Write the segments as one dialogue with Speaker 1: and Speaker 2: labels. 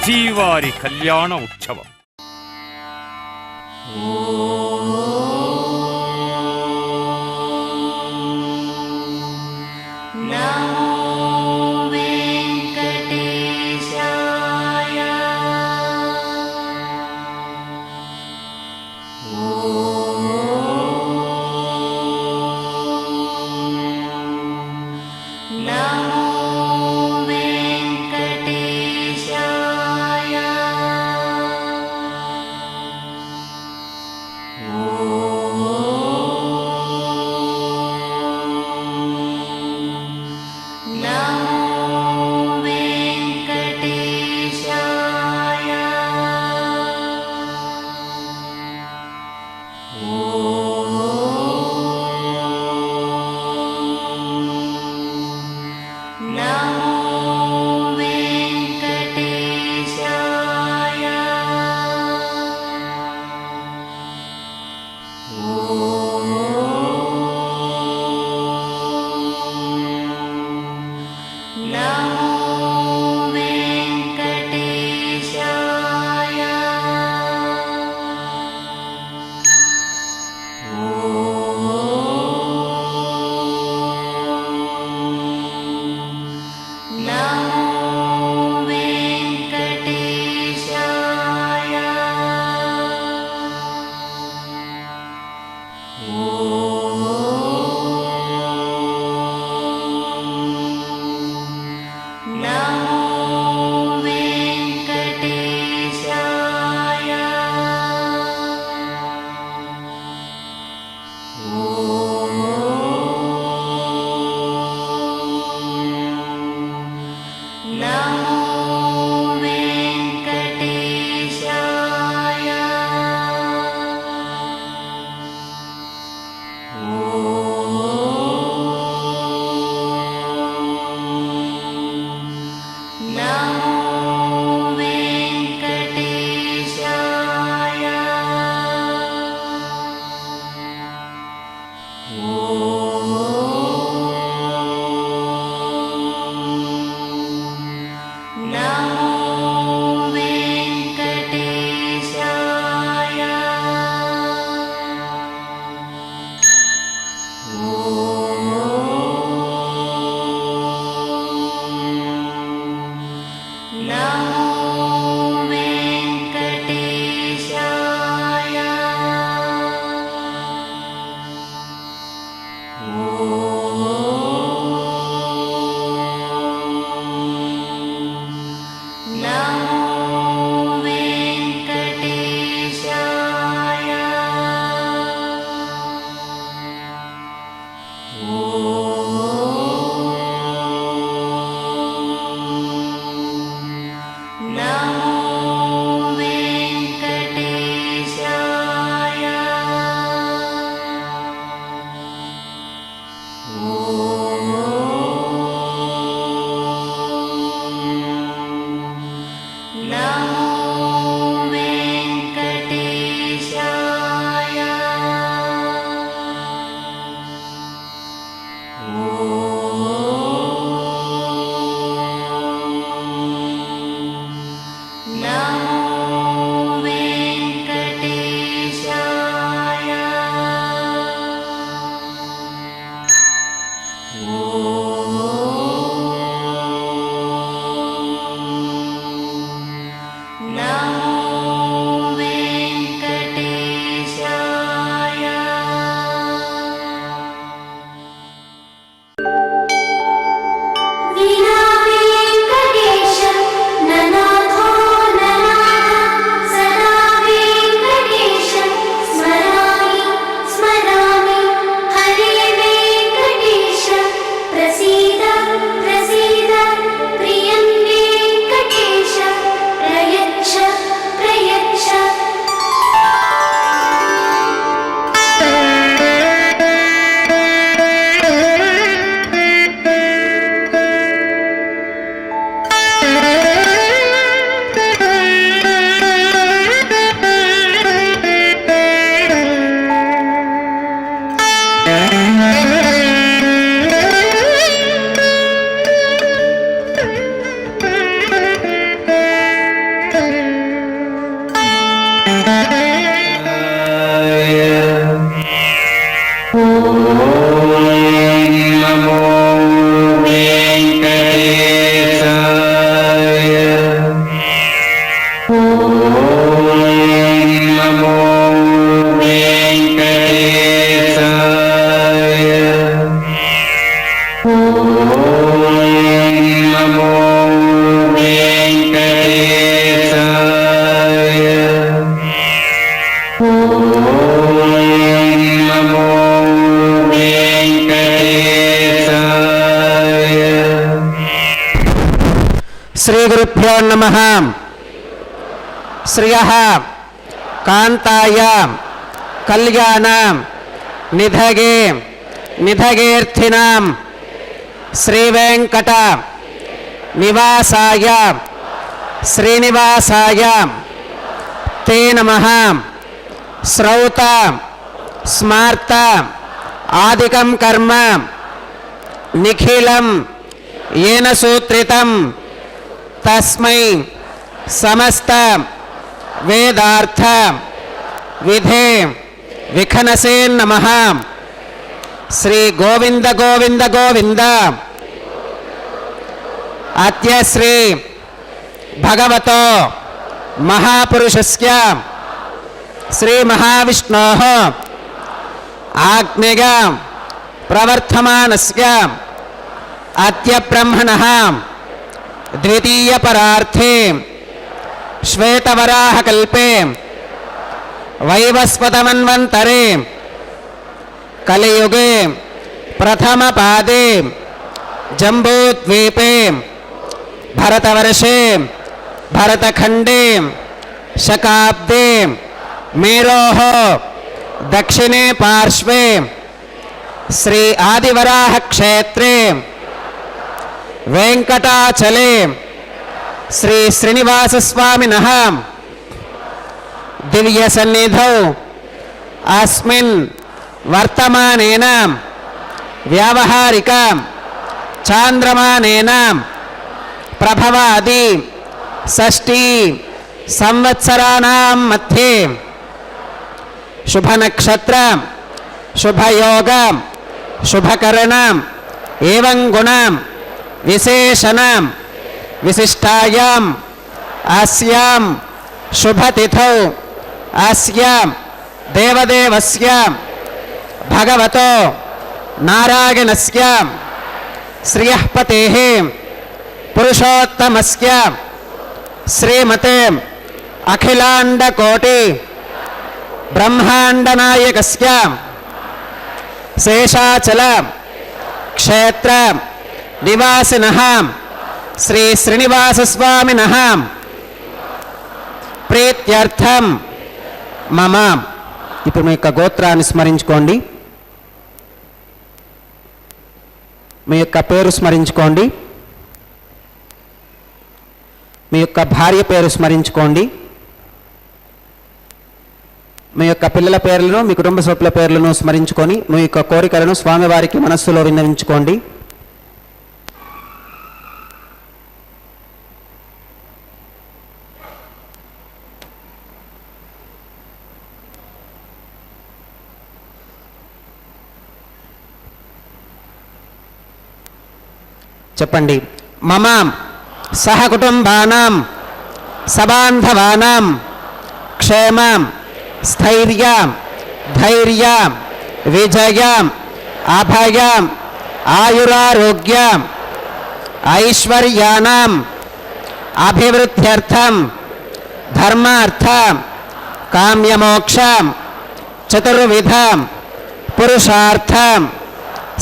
Speaker 1: శ్రీవారి కళ్యాణ ఉత్సవం.
Speaker 2: నమో వెంకటేశాయ. నమో వెంకటేశాయ.
Speaker 3: శ్రీ గురుభ్యో నమః. శ్రియః కాంతాయ కళ్యాణ నిధగే నిధగేర్థినాం శ్రీ వెంకట నివాసాయ శ్రీనివాసాయ తే నమః. శ్రౌత స్మార్త ఆదికం కర్మ నిఖిలం ఏన సూత్రితం తస్మై సమస్త వేదార్థ విధే విఖనసే నమః. శ్రీ గోవింద గోవింద గోవింద. అద్య శ్రీ భగవతో మహాపురుషస్య శ్రీ మహావిష్ణోః ఆజ్ఞయ ప్రవర్తమానస్య అద్య బ్రహ్మణః ద్వితీయ పరార్థే శ్వేతవరాహకల్పే వైవస్వతమన్వంతరే కలియుగే ప్రథమ పాదే జంబూద్వీపే భరతవర్షే భరతఖండే శకాబ్దే మేరోః దక్షిణే పార్శ్వే శ్రీ ఆదివరాహ క్షేత్రే వెంకటాచలే శ్రీ శ్రీనివాసస్వామినః దివ్య సన్నిధౌ అస్మిన్ వర్తమానేన వ్యావహారిక చాంద్రమానేన ప్రభవాది షష్ఠీ సంవత్సరాణాం మధ్యే శుభనక్షత్ర శుభయోగ శుభకరణ ఏవం గుణ విశేషణ విశిష్టాయాం అస్యాం శుభతిథౌ అస్యాం దేవదేవస్య భగవతో నారాయణస్య శ్రియః పతేః పురుషోత్తమస్య శ్రీమతే అఖిలాండకోటి బ్రహ్మాండనాయకస్య శేషాచల క్షేత్ర నివాసినః శ్రీ శ్రీనివాసస్వామినః ప్రీత్యర్థం మమ. ఇప్పుడు మీ యొక్క గోత్రాన్ని స్మరించుకోండి. మీ యొక్క పేరు స్మరించుకోండి. మీ యొక్క భార్య పేరు స్మరించుకోండి. మీ యొక్క పిల్లల పేర్లను మీ కుటుంబ సభ్యుల పేర్లను స్మరించుకొని మీ యొక్క కోరికలను స్వామివారికి మనస్సులో విన్నవించుకోండి. చెప్పండి. మమ సహకుటుంబానాం సబాంధవానాం క్షేమం స్థైర్యం ధైర్యం విజయం అభయం ఆయురారోగ్యం ఐశ్వర్యానాం అభివృద్ధ్యర్థం ధర్మార్థం కామ్యమోక్షం చతుర్విధం పురుషార్థం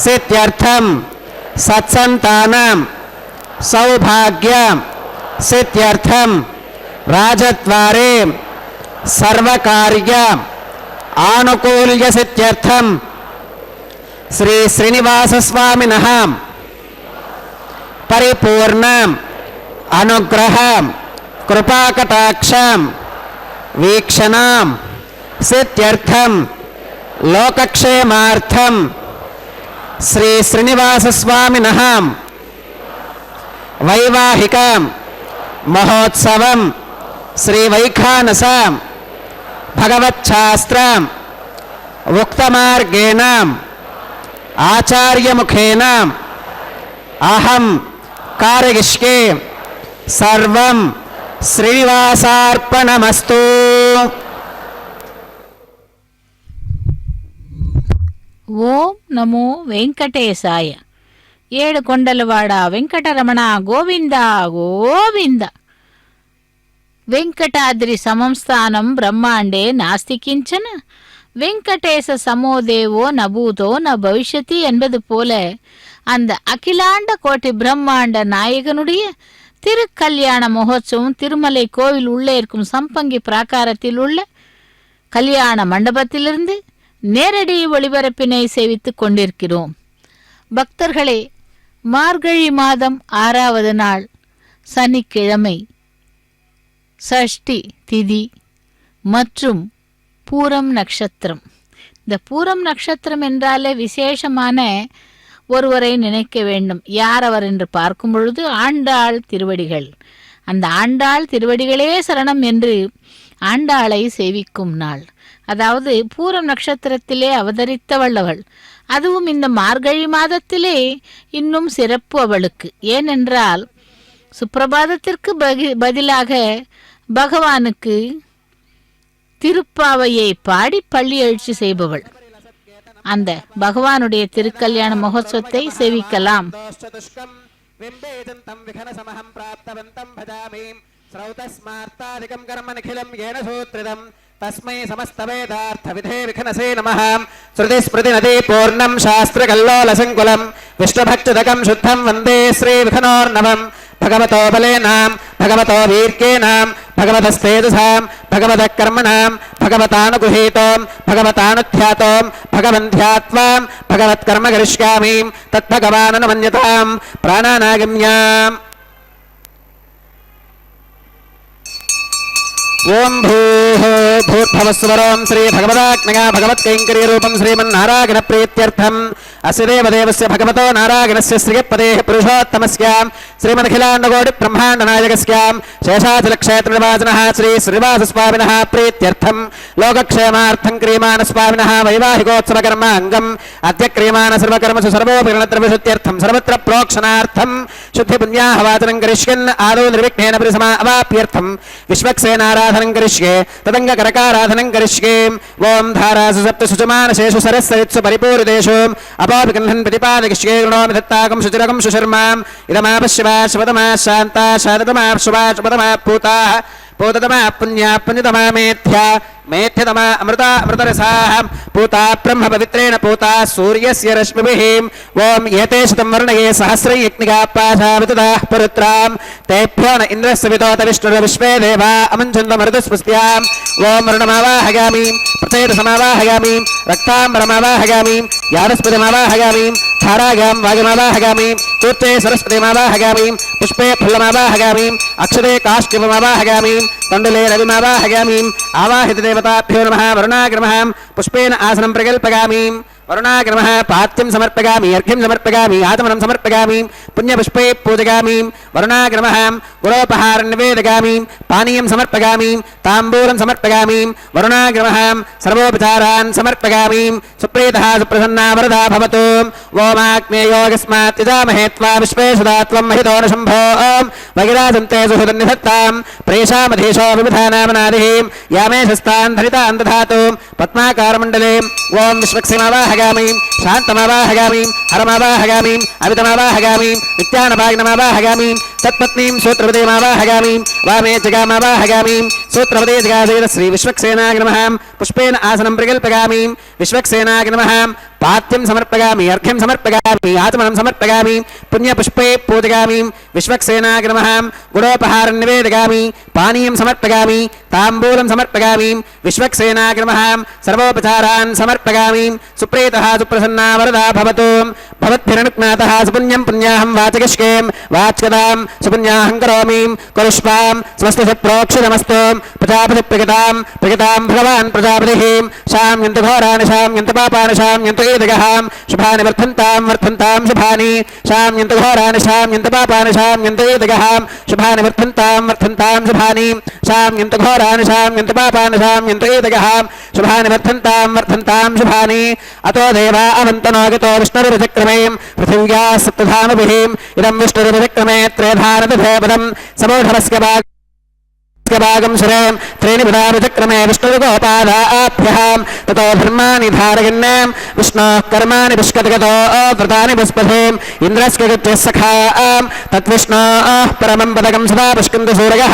Speaker 3: సిద్ధ్యర్థం సత్సంతానం సౌభాగ్యం సిద్ధ్యర్థం రాజద్వారే సర్వకార్య ఆనుకూల్య సిద్ధ్యర్థం శ్రీ శ్రీనివాసస్వామినః పరిపూర్ణం అనుగ్రహం కృపాకటాక్షం వీక్షణం సిద్ధ్యర్థం లోకక్షేమార్థం శ్రీ శ్రీనివాసస్వామినః వైవాహిక మహోత్సవం శ్రీ వైఖానస భగవచ్ఛాస్త్రం ఉక్తమార్గేణ ఆచార్యముఖేన అహం కారయిష్యే సర్వం శ్రీనివాసార్పణమస్తు.
Speaker 4: ఓం నమో వెంకటేశాయ.
Speaker 2: ఏడు కొండలవాడ వెంకటరమణ గోవింద గోవింద. వెంకటాద్రి సమం స్థానం బ్రహ్మాండే నాస్తి కించన, வெங்கடேச சமோதேவோ நபூதோ ந பவிஷ்யதி என்பது போல அந்த அகிலாண்ட கோட்டி பிரம்மாண்ட நாயகனுடைய திருக்கல்யாண மகோத்சவம் திருமலை கோவில் உள்ளே இருக்கும் சம்பங்கி பிராகாரத்தில் உள்ள கல்யாண மண்டபத்திலிருந்து நேரடி ஒளிபரப்பினை சேவித்துக் கொண்டிருக்கிறோம். பக்தர்களே, மார்கழி மாதம் 6வது நாள் சனிக்கிழமை சஷ்டி திதி மற்றும் பூரம் நட்சத்திரம். இந்த பூரம் நட்சத்திரம் என்றாலே விசேஷமான ஒருவரை நினைக்க வேண்டும். யார் அவர் என்று பார்க்கும் பொழுது ஆண்டாள் திருவடிகள். அந்த ஆண்டாள் திருவடிகளே சரணம் என்று ஆண்டாளை சேவிக்கும் நாள். அதாவது பூரம் நட்சத்திரத்திலே அவதரித்தவள் அவள். அதுவும் இந்த மார்கழி மாதத்திலே இன்னும் சிறப்பு அவளுக்கு. ஏனென்றால் சுப்பிரபாதத்திற்கு பதிலாக பகவானுக்கு திருப்பாவையை பாடி பள்ளி எழுச்சி செய்பவள். அந்த பகவானுடைய திருக்கல்யாண மகோத்சவத்தை சேவிக்கலாம்.
Speaker 3: तस्मै समस्तवेदार्थविधे विघ्नसे नमः. श्रुतिस्मृतिनदी पूर्णं शास्त्रकल्लोलसङ्कुलं विष्णुभक्तिदकं शुद्धं वन्दे श्रीविघ्नोर्नवम्. भगवतो बलेनां भगवतो वीर्येणां भगवतस्तेजसां भगवतः कर्मणां भगवतानुगृहीतों भगवतानुध्यातों भगवन्ध्यात्वां भगवत्कर्म करिष्यामि तद्भगवाननुमन्यतां प्राणानागम्याम्. ओम भूः भूर्भुवस्वरं श्री भगवदात्मया भगवत्कैंकर्य रूपं श्रीमन्नारायण प्रीत्यर्थम् अस्य देवदेवस्य भगवतो नारायणस्य श्रीपदेः पुरुषोत्तमस्य श्रीमदखिलाण्डकोटि ब्रह्माण्ड नायकस्यां शेषाचलक्षेत्रनिवासिनः श्री श्रीनिवासस्वामिनः प्रीत्यर्थं लोकक्षेमार्थं क्रियमाण स्वामिनः वैवाहिकोत्सवकर्म अङ्गम् अद्य क्रियमाण सर्वकर्मसु सर्वोपरिणत्रविशुद्ध्यर्थं सर्वत्र प्रोक्षणार्थं शुद्धिपुण्याहवाचनं करिष्यन् आदौ निर्विघ्नेन परिसमा अवाप्यर्थं विश्वक्सेनाराधनं करिष्ये तदङ्गकरकाराधनं करिष्ये. ओं धारासु सप्तसु सुमानसेषु सरस्सरित्सु परिपूरितेषु अपापिगन्धन् प्रतिपादयिष्ये गृणोमि दत्ताकं शुचिरकं सुशर्माम् इदमापश्यवा शपथमा शान्ता शान्ततमा शुभा शपथमा पूताः पूततमा पुण्या पुण्यतमा मेथ्या मेथ्यतमा अमृता अमृतरसाः पूता ब्रह्म पवित्रेण पूता सूर्यस्य रश्मिभिः. ओम एते शतं वर्णये सहस्रं यज्ञिका पाशावितदाः पुरुत्रां तेभ्यो न इन्द्रस्य वितोत विष्णुर्विश्वे देवा अमञ्छन्दमरुतस्पृष्ट्याम्. ओम वरुणमावाहयामि प्रचेतसमावाहयामि रक्ताम्बरमावाहयामि यादस्पतिमावाहयामि धारायां वायुमावाहयामि तूर्चे सरस्वतीमावाहयामि पुष्पे फुल्लमावाहयामि अक्षते काष्ठिपमावाहयामि तण्डुले रविमावाहयामि. आवाहित देवताभ्यो नमः. वरुणाग्रमः पुष्पेन आसनं प्रकल्पयामि. वरुणाग्रमः पात्यं समर्पयामि अर्घ्यं समर्पयामि आचमनं समर्पयामि पुण्यपुष्पे पूजयामि. वरुणाग्रमः गुरोपहारं निवेदयामि पानीयं समर्पयामि ताम्बूलं समर्पयामि. वरुणाग्रमः सर्वोपचारान् समर्पयामि. सुप्रीतः सुप्रसन्ना वरदा भवतु. ओमाग्नेयोगस्मात् यजामहे त्वा विश्वेषदा त्वं महितो न शम्भो वगिराजन्ते सुहृदन्निधत्तां प्रेषामधीशो विविधानामनादिः यामे शस्तान् धरितान् दधातु. पद्माकारमण्डले ओं विश्वक्सेमावाहयामि शान्तमावाहयामि हरमावाहयामि अमितमावाहयामि नित्यानभाग्नमावाहयामि तत्पत्नीं सूत्रपदेमावाहयामि वामे जगामावाहयामि सूत्रपदे जगासेन श्री विश्वक्सेनाय नमः. पुष्पेन आसनं प्रकल्पयामि. विश्वक्सेनाय नमः. पात्यं समर्पयामि अर्घ्यं समर्पयामि आचमनं समर्पयामि पुण्यपुष्पे पूजयामि. विश्वक्सेनाय नमः. गुणोपहारं निवेदयामि पानीयं समर्पयामि ताम्बूलं समर्पयामि. विश्वक्सेनाय नमः. सर्वोपचारान् समर्पयामि. सुप्रीतः सुप्रसन्ना वरदा भवतु. भवद्भिरनुज्ञातः सुपुण्यं पुण्याहं वाचयिष्ये वाच्यतां सुपुण्याहं करोमि कुरुष्वां स्वस्ति प्रोक्षितमस्तु. प्रजापतिप्रगतां प्रगतां भगवान् प्रजापतिः शाम्यन्तु घोराणि शाम्यन्तु पापानि शाम्यन्तु ईदगः शुभानि वर्धन्तां वर्धन्तां शुभानि शाम्यन्तु घोराणि शाम्यन्तु पापानि शाम्यन्तु ईदगः शुभानि वर्धन्तां वर्धन्तां शुभानि शाम्यन्तु घोराणि शाम्यन्तु पापानि शाम्यन्तु ईदगः शुभानि वर्धन्तां वर्धन्तां शुभानि. अतो देवा अवन्तनो गतो विष्णुरुपचक्रमे पृथिव्या सप्तधामभिः इदं विष्णुरुपचक्रमे त्रयधारतधेपदं समूढमस्य भागं सुरें त्रीणि विधानचक्रमे विष्णुगोपादाभ्यः ततो धर्माणि धारयन् विष्णोः कर्माणि पुष्कतगतो व्रतानि पुष्पधेम् इन्द्रस्य गत्यः सखा तद्विष्णोः परमं पदकं सदा पुष्कन्ति सूरयः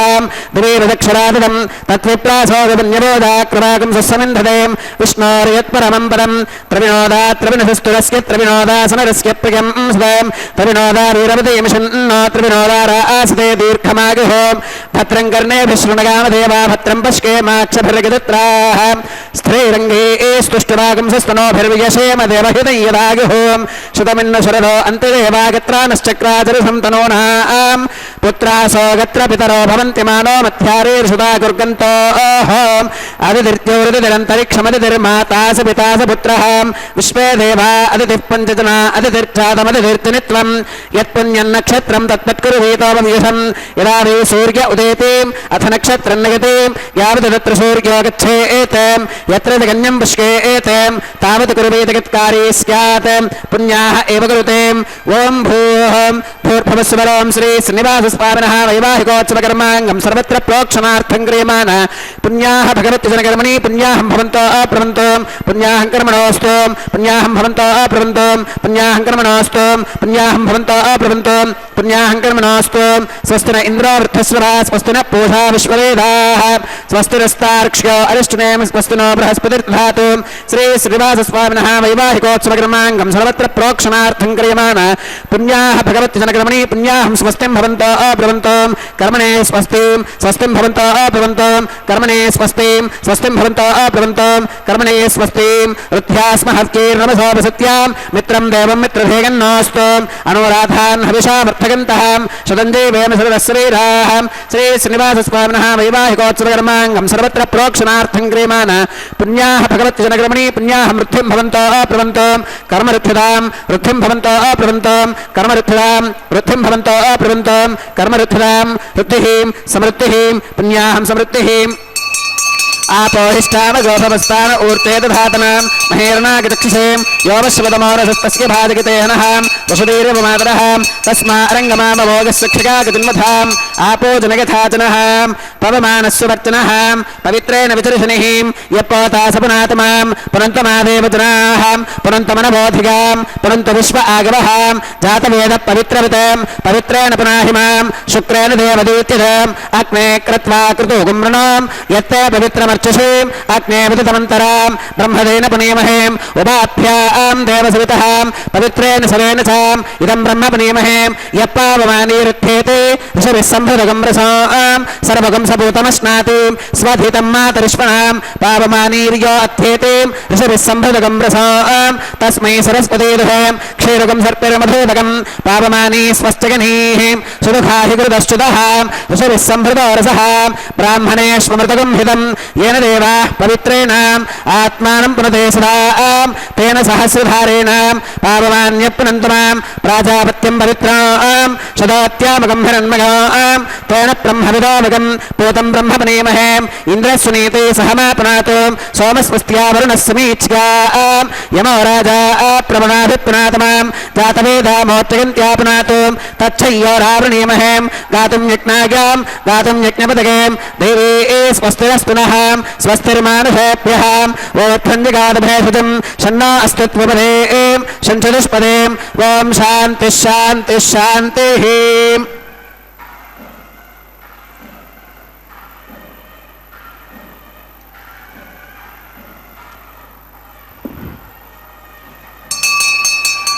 Speaker 3: दिवीरदक्षरादं तत्विप्रासोदन्यबोधाक्रमाकं सस्समिन्धतेम् विष्णोर्यत्परमं पदं त्रिविनोदात्रविनसस्तुरस्य त्रिविनोदासनरस्य प्रियं सदैं त्रिविनोदा वीरवतीमिषन्नो त्रिविनोदारासते दीर्घमागुः भद्रं कर्णेभिः शृणुगामदेवा भद्रं पश्येमाक्षभिर्गदत्राः स्त्रीरङ्गे स्तुष्टुवागं सस्तनोभिर्वियशेम देवहितं यदागुः श्रुतमिन्न शरदो अन्तिदेवागत्रानश्चक्राचरिसं तनूनां पुत्रासो गत्र पितरो भवन्ति मानो मध्यारीर्षुता कुर्गन्तो अदितिर्द्योरितिरन्तरिक्षमदितिर्मातास पितास पुत्रः विश्वे देवा अदितिः पञ्चजना अदितिर्चातमदितिर्तिनित्वं यत्पुण्यन्नक्षत्रं तत्तत्कुरुवीतोपविशं यदा वै सूर्य उदेति अथ नक्षत्रं नयति यावत् तत्र सूर्यो गच्छेत् यत्र गण्यं पुष्केत् तावत् कुरुवीतगत्कारी स्यात् पुण्याः एव कुरुते ओं भूर्भुवस्वरों श्री श्रीनिवासस्वामिनः वैवाहिकोत्सवकर्माङ्गं सर्वत्र प्रोक्षणार्थं क्रियमाण पुण्याः भगवत्यजनकर्मणि पुण्याहं भवन्तो अप्रवन्तो पुण्याहं कर्मणोऽस्तु पुण्याहं भवन्तो अप्रवन्तो पुण्याहं कर्मणोऽस्तु पुण्याहं भवन्तो अप्रवन्तो पुण्याहं कर्मणोऽस्तु स्वस्ति न इन्द्रो वृद्धस्वरा स्वस्ति न पूषा विश्ववेदाः स्वस्ति नस्तार्क्ष्यो अरिष्टनेम स्वस्ति नो बृहस्पतिर्दधातु श्री श्रीनिवासस्वामिनः वैवाहिकोत्सवकर्माङ्गं सर्वत्र प्रोक्षणार्थं क्रियमाण पुण्याः भगवत्यजनकर्मणि पुण्याहं स्वस्तिं भवन्तो अब्रवन्तो कर्मणे स्वस्तिं स्वस्तिं भवन्तो अब्रवन्तो कर्मणे स्वस्तिं स्वस्तिं भवन्तो अब्रवन्तो कर्मणे स्वस्तिं रुद्ध्यास्महत्कीर्णमसोपसत्यां मित्रं देवं मित्रभेगन्नोऽस्तु अनुराधान् हविषामर्थगन्तः शतञ्जीवेन सर्वश्रीराः श्री श्रीनिवासस्वामिनः वैवाहिकोत्सवकर्माङ्गं सर्वत्र प्रोक्षणार्थं क्रियमाण पुण्याः भगवत्यजनकर्मणि पुण्याहं वृद्धिं भवन्तो अब्रवन्तो कर्मरुद्धिदां वृद्धिं भवन्तो अब्रवन्तो कर्मरुद्धिदां वृद्धिं भवन्तो अब्रवन्तो कर्मरुद्धिदां वृद्धिः समृद्धिः पुण्याहं समृद्धिः आपोहिष्ठान गोपमस्तान ऊर्ते दधातनां महेरणागचक्षुषें योमश्वतमोरसस्तस्य भाजकितेनः वसुधीरवमातरः तस्मा अरङ्गमामभोगस्य क्षिकागतिन्वथाम् आपो जनगथाचनः पवमानस्ववर्चनः पवित्रेण विचर्षणिः यप्पोतासपुनातमां पुनन्तमादेव जनाः पुनन्तमनबोधिकां पुनन्त विश्व आगवः जातवेद पवित्रवितां पवित्रेण पुनाहिमां शुक्रेण देवदूत्यताम् अग्ने कृत्वा कृतोगुम्रणां यत्ते पवित्रमर्चसे अग्ने विदितमन्तरां ब्रह्मदेन पुनीमहे उपाभ्यां देवसवितः पवित्रेण सवेन च इदं ब्रह्म पुनीमहे यप्पावमानीरुद्धेते ऋषभिः सम्भृतगं रसां सर्वगं सपूतमश्नाति स्वधितं मातरिष्वणां पावमानीर्यो अध्येते ऋषभिः सम्भृतगं रसां तस्मै सरस्वती दुहे क्षीरगं सर्पिर्मधुदकं पावमानी स्वश्चगनीः सुदुःखाहि कृतश्च्युतः ऋषभिः सम्भृतो रसः ब्राह्मणेष्वमृतगं हितं येन देवाः पवित्रेण आत्मानं पुनते सदा तेन सहस्रधारेण पावमान्यपुनन्तमां प्राजापत्यं पवित्रां शतोत्यामकं हिरण्मगां तेन ब्रह्मविदोमकं पूतं ब्रह्म पुनीमहे इन्द्रस्वनीते सहमापुनातु सोमस्वस्त्या वरुणः समीच्यां यमो राजा प्रवणाभिपुनातमां जातवेदामोच्चगन्त्यापुनातु तच्छय्यो रावृणीमहे गातुं यज्ञायां गातुं यज्ञपदकें देवी स्वस्तिरस्तु नः स्वस्तिर्मानुषेभ्यः वोत्थञ्जगादभेषजं शन्नो अस्तित्वपदें शञ्चतुष्पदें ॐ शान्तिः शान्तिः शान्तिः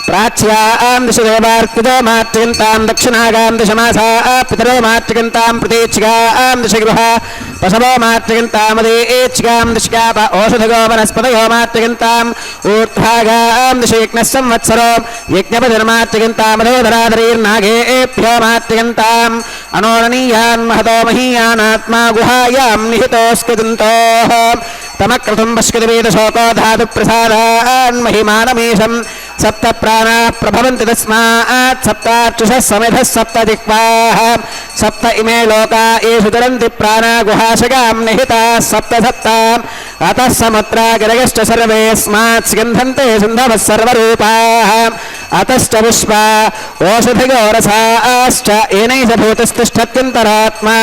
Speaker 3: प्राच्यां दिश देवार्पितो मातृगन्तां दक्षिणागां दिशमासा पितरो मातृगन्तां प्रतीक्षिकां दिशगृह पशवो मातृगन्तामदेच्छिकां दिशकाप ओषधगो वनस्पतयो मातृगन्ताम् ऊर्ध्वागां दिश यज्ञः संवत्सरो यज्ञपतिर्मातृगन्तामधोधराधरीर्नागेभ्यो मातृगन्ताम् अनोरणीयान् महतो महीयानात्मा गुहायां निहितोऽस्कृतन्तोः तमक्रतुं पश्यतिवेदशोको धातुप्रसादान् महिमानमीशं सप्त प्राणाः प्रभवन्ति तस्मात् सप्तार्चुषः समिधः सप्त जिह्वाः सप्त इमे लोका येषु चरन्ति प्राणा गुहाशगां निहिताः सप्त सप्ताम् अतः समुद्रा गिरयश्च सर्वेऽस्मात् स्यन्धन्ते सिन्धवः सर्वरूपाः अतश्च विश्वा ओषधियो रसाश्च येनैष भूतस्तिष्ठत्यन्तरात्मा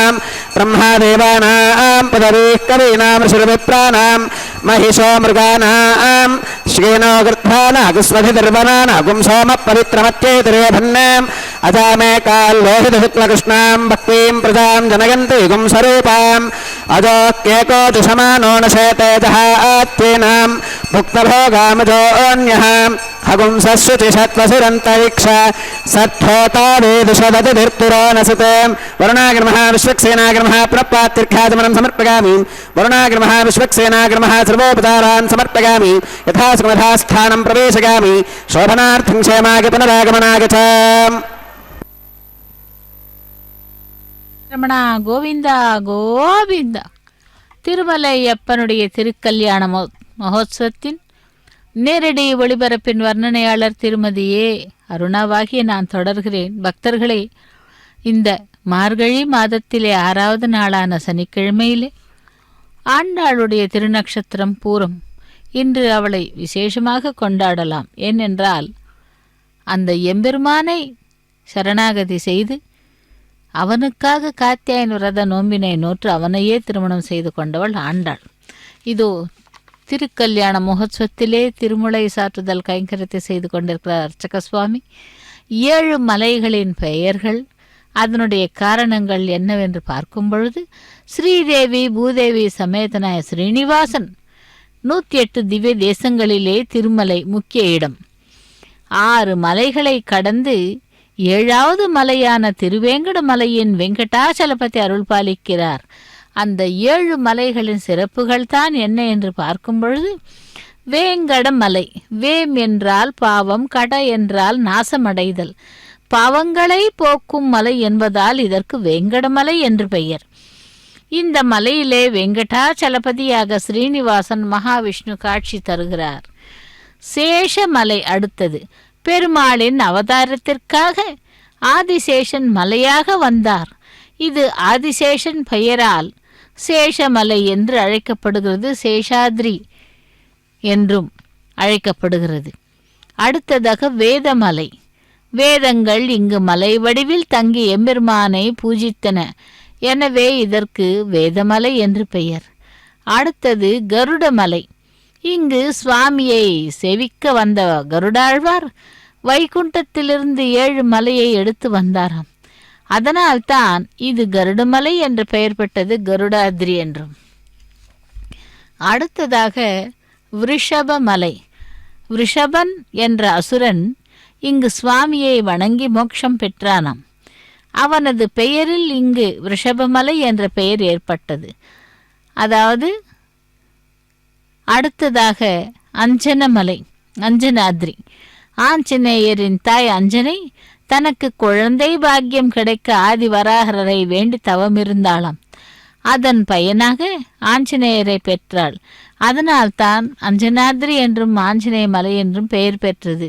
Speaker 3: ब्रह्मादेवानां पदवीः कवीनां ऋषिर्विप्राणां महिषो मृगाणां श्येनो गृध्वानागुस्वधिर्वनानागुं सोमः पवित्रमत्येतिरेभन्नाम् अजामेकाल्लोहितशुक्लकृष्णां भक्तिं प्रजां जनयन्ति गुं स्वरूपाम् अजोक्येकोतिशमानो नशेतेजः आत्येनां भुक्तभोगामजोऽन्यः हगुंसशुचिषत्वसुरन्तरिक्ष सत्थोता वेदुषदतिर्तुरो नसते वरुणाग्रमः विश्वक्सेनाग्रमः प्रपात्तिर्ख्याचमनं समर्पयामि वरुणाग्रमः विश्वक्सेनाग्रमः सर्वोपचारान् समर्पयामि यथा सुमथास्थानं प्रवेशयामि शोभनार्थं क्षेमाय पुनरागमनाय च
Speaker 2: ரமணா கோவிந்தா கோவிந்தா. திருமலையப்பனுடைய திருக்கல்யாண மகோத்சவத்தின் நேரடி ஒளிபரப்பின் வர்ணனையாளர் திருமதியே அருணாவாகிய நான் தொடர்கிறேன். பக்தர்களே, இந்த மார்கழி மாதத்திலே 6வது நாளான சனிக்கிழமையிலே ஆண்டாளுடைய திருநக்ஷத்திரம் பூரம். இன்று அவளை விசேஷமாக கொண்டாடலாம். ஏனென்றால் அந்த எம்பெருமானை சரணாகதி செய்து அவனுக்காக காத்தியாயன் விரத நோம்பினை நோற்று அவனையே திருமணம் செய்து கொண்டவள் ஆண்டாள். இதோ திருக்கல்யாண மகோத்சவத்திலே திருமுலை சாற்றுதல் கைங்கரியத்தை செய்து கொண்டிருக்கிறார் அர்ச்சக சுவாமி. 7 மலைகளின் பெயர்கள், அதனுடைய காரணங்கள் என்னவென்று பார்க்கும் பொழுது, ஸ்ரீதேவி பூதேவி சமேதனாய ஸ்ரீனிவாசன் 108 திவ்ய தேசங்களிலே திருமலை முக்கிய இடம். 6 மலைகளை கடந்து 7வது மலையான திருவேங்கட மலையின் வெங்கடாச்சலபதி அருள் பாலிக்கிறார். அந்த 7 மலைகளின் சிறப்புகள் தான் என்ன என்று பார்க்கும் பொழுது, வேங்கட மலை, வேம் என்றால் பாவம், கட என்றால் நாசமடைதல், பாவங்களை போக்கும் மலை என்பதால் இதற்கு வேங்கடமலை என்று பெயர். இந்த மலையிலே வெங்கடாச்சலபதியாக ஸ்ரீனிவாசன் மகாவிஷ்ணு காட்சி தருகிறார். சேஷமலை அடுத்தது. பெருமாளின் அவதாரத்திற்காக ஆதிசேஷன் மலையாக வந்தார். இது ஆதிசேஷன் பெயரால் சேஷமலை என்று அழைக்கப்படுகிறது, சேஷாத்ரி என்றும் அழைக்கப்படுகிறது. அடுத்ததாக வேதமலை. வேதங்கள் இங்கு மலை வடிவில் தங்கி எம்பெருமானை பூஜித்தன. எனவே இதற்கு வேதமலை என்று பெயர். அடுத்தது கருடமலை. இங்கு சுவாமியை சேவிக்க வந்த கருடாழ்வார் வைகுண்டத்திலிருந்து 7 மலையை எடுத்து வந்தாராம். அதனால்தான் இது கருடமலை என்று பெயர் பெற்றது, கருடாத்ரி என்றும். அடுத்ததாக விருஷபமலை. விருஷபன் என்ற அசுரன் இங்கு சுவாமியை வணங்கி மோட்சம் பெற்றானாம். அவனது பெயரில் இங்கு விருஷபமலை என்ற பெயர் ஏற்பட்டது. அதாவது அடுத்ததாக அஞ்சனமலை, அஞ்சனாத்ரி. ஆஞ்சநேயரின் தாய் அஞ்சனை தனக்கு குழந்தை பாக்கியம் கிடைக்க ஆதி வராகரை வேண்டி தவமிருந்தாளாம். அதன் பயனாக ஆஞ்சநேயரை பெற்றாள். அதனால்தான் அஞ்சனாத்ரி என்றும் ஆஞ்சநேய மலை என்றும் பெயர் பெற்றது.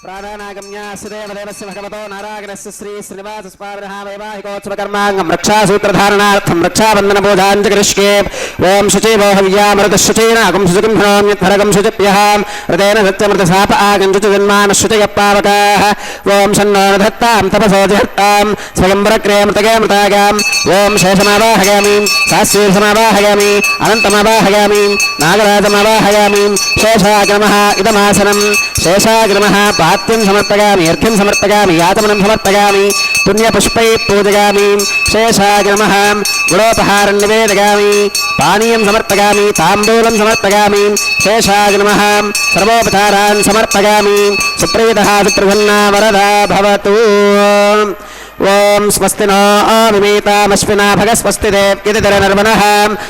Speaker 3: प्राणानागम्या सुदेवदेवस्य भगवतो नारायणस्य श्री श्रीनिवासस्वामिनः वैवाहिकोत्सवकर्माङ्गं रक्षासूत्रधारणार्थं रक्षाबन्धनपूजाञ्च करिष्ये। ओं शुचिवो हव्यामृतशुचीनागं शुचिं भ्रोम्यत्फलगं शुचिभ्यः हृदेन सत्यमृतसाप आगं शुचिजन्मानश्रुचयप्पावकाः। ओं शन्नो धत्तां तपसो जहत्तां स्वयंवरक्रियमृतगे मृतागाम्। ओं शेषमावाहयामि, सास्येषमावाहयामि, अनन्तमावाहयामि, नागराजमावाहयामि। शेषाग्रमः इदमासनं शेषाग्रमः पात्यं समर्पयामि, अर्घ्यं समर्पयामि, यातमनं समर्पयामि, पुण्यपुष्पैः पूजयामि। शेषाग्रमः गुडोपहारं निवेदयामि, पानीयं समर्पयामि, ताम्बूलं समर्पयामि। शेषाग्रमः सर्वोपचारान् समर्पयामि। सुप्रीतः सुप्रसन्ना वरदा भवतु। ओं स्वस्ति नो विमीतामश्विना भगस्वस्ति देवकितिरनर्मणः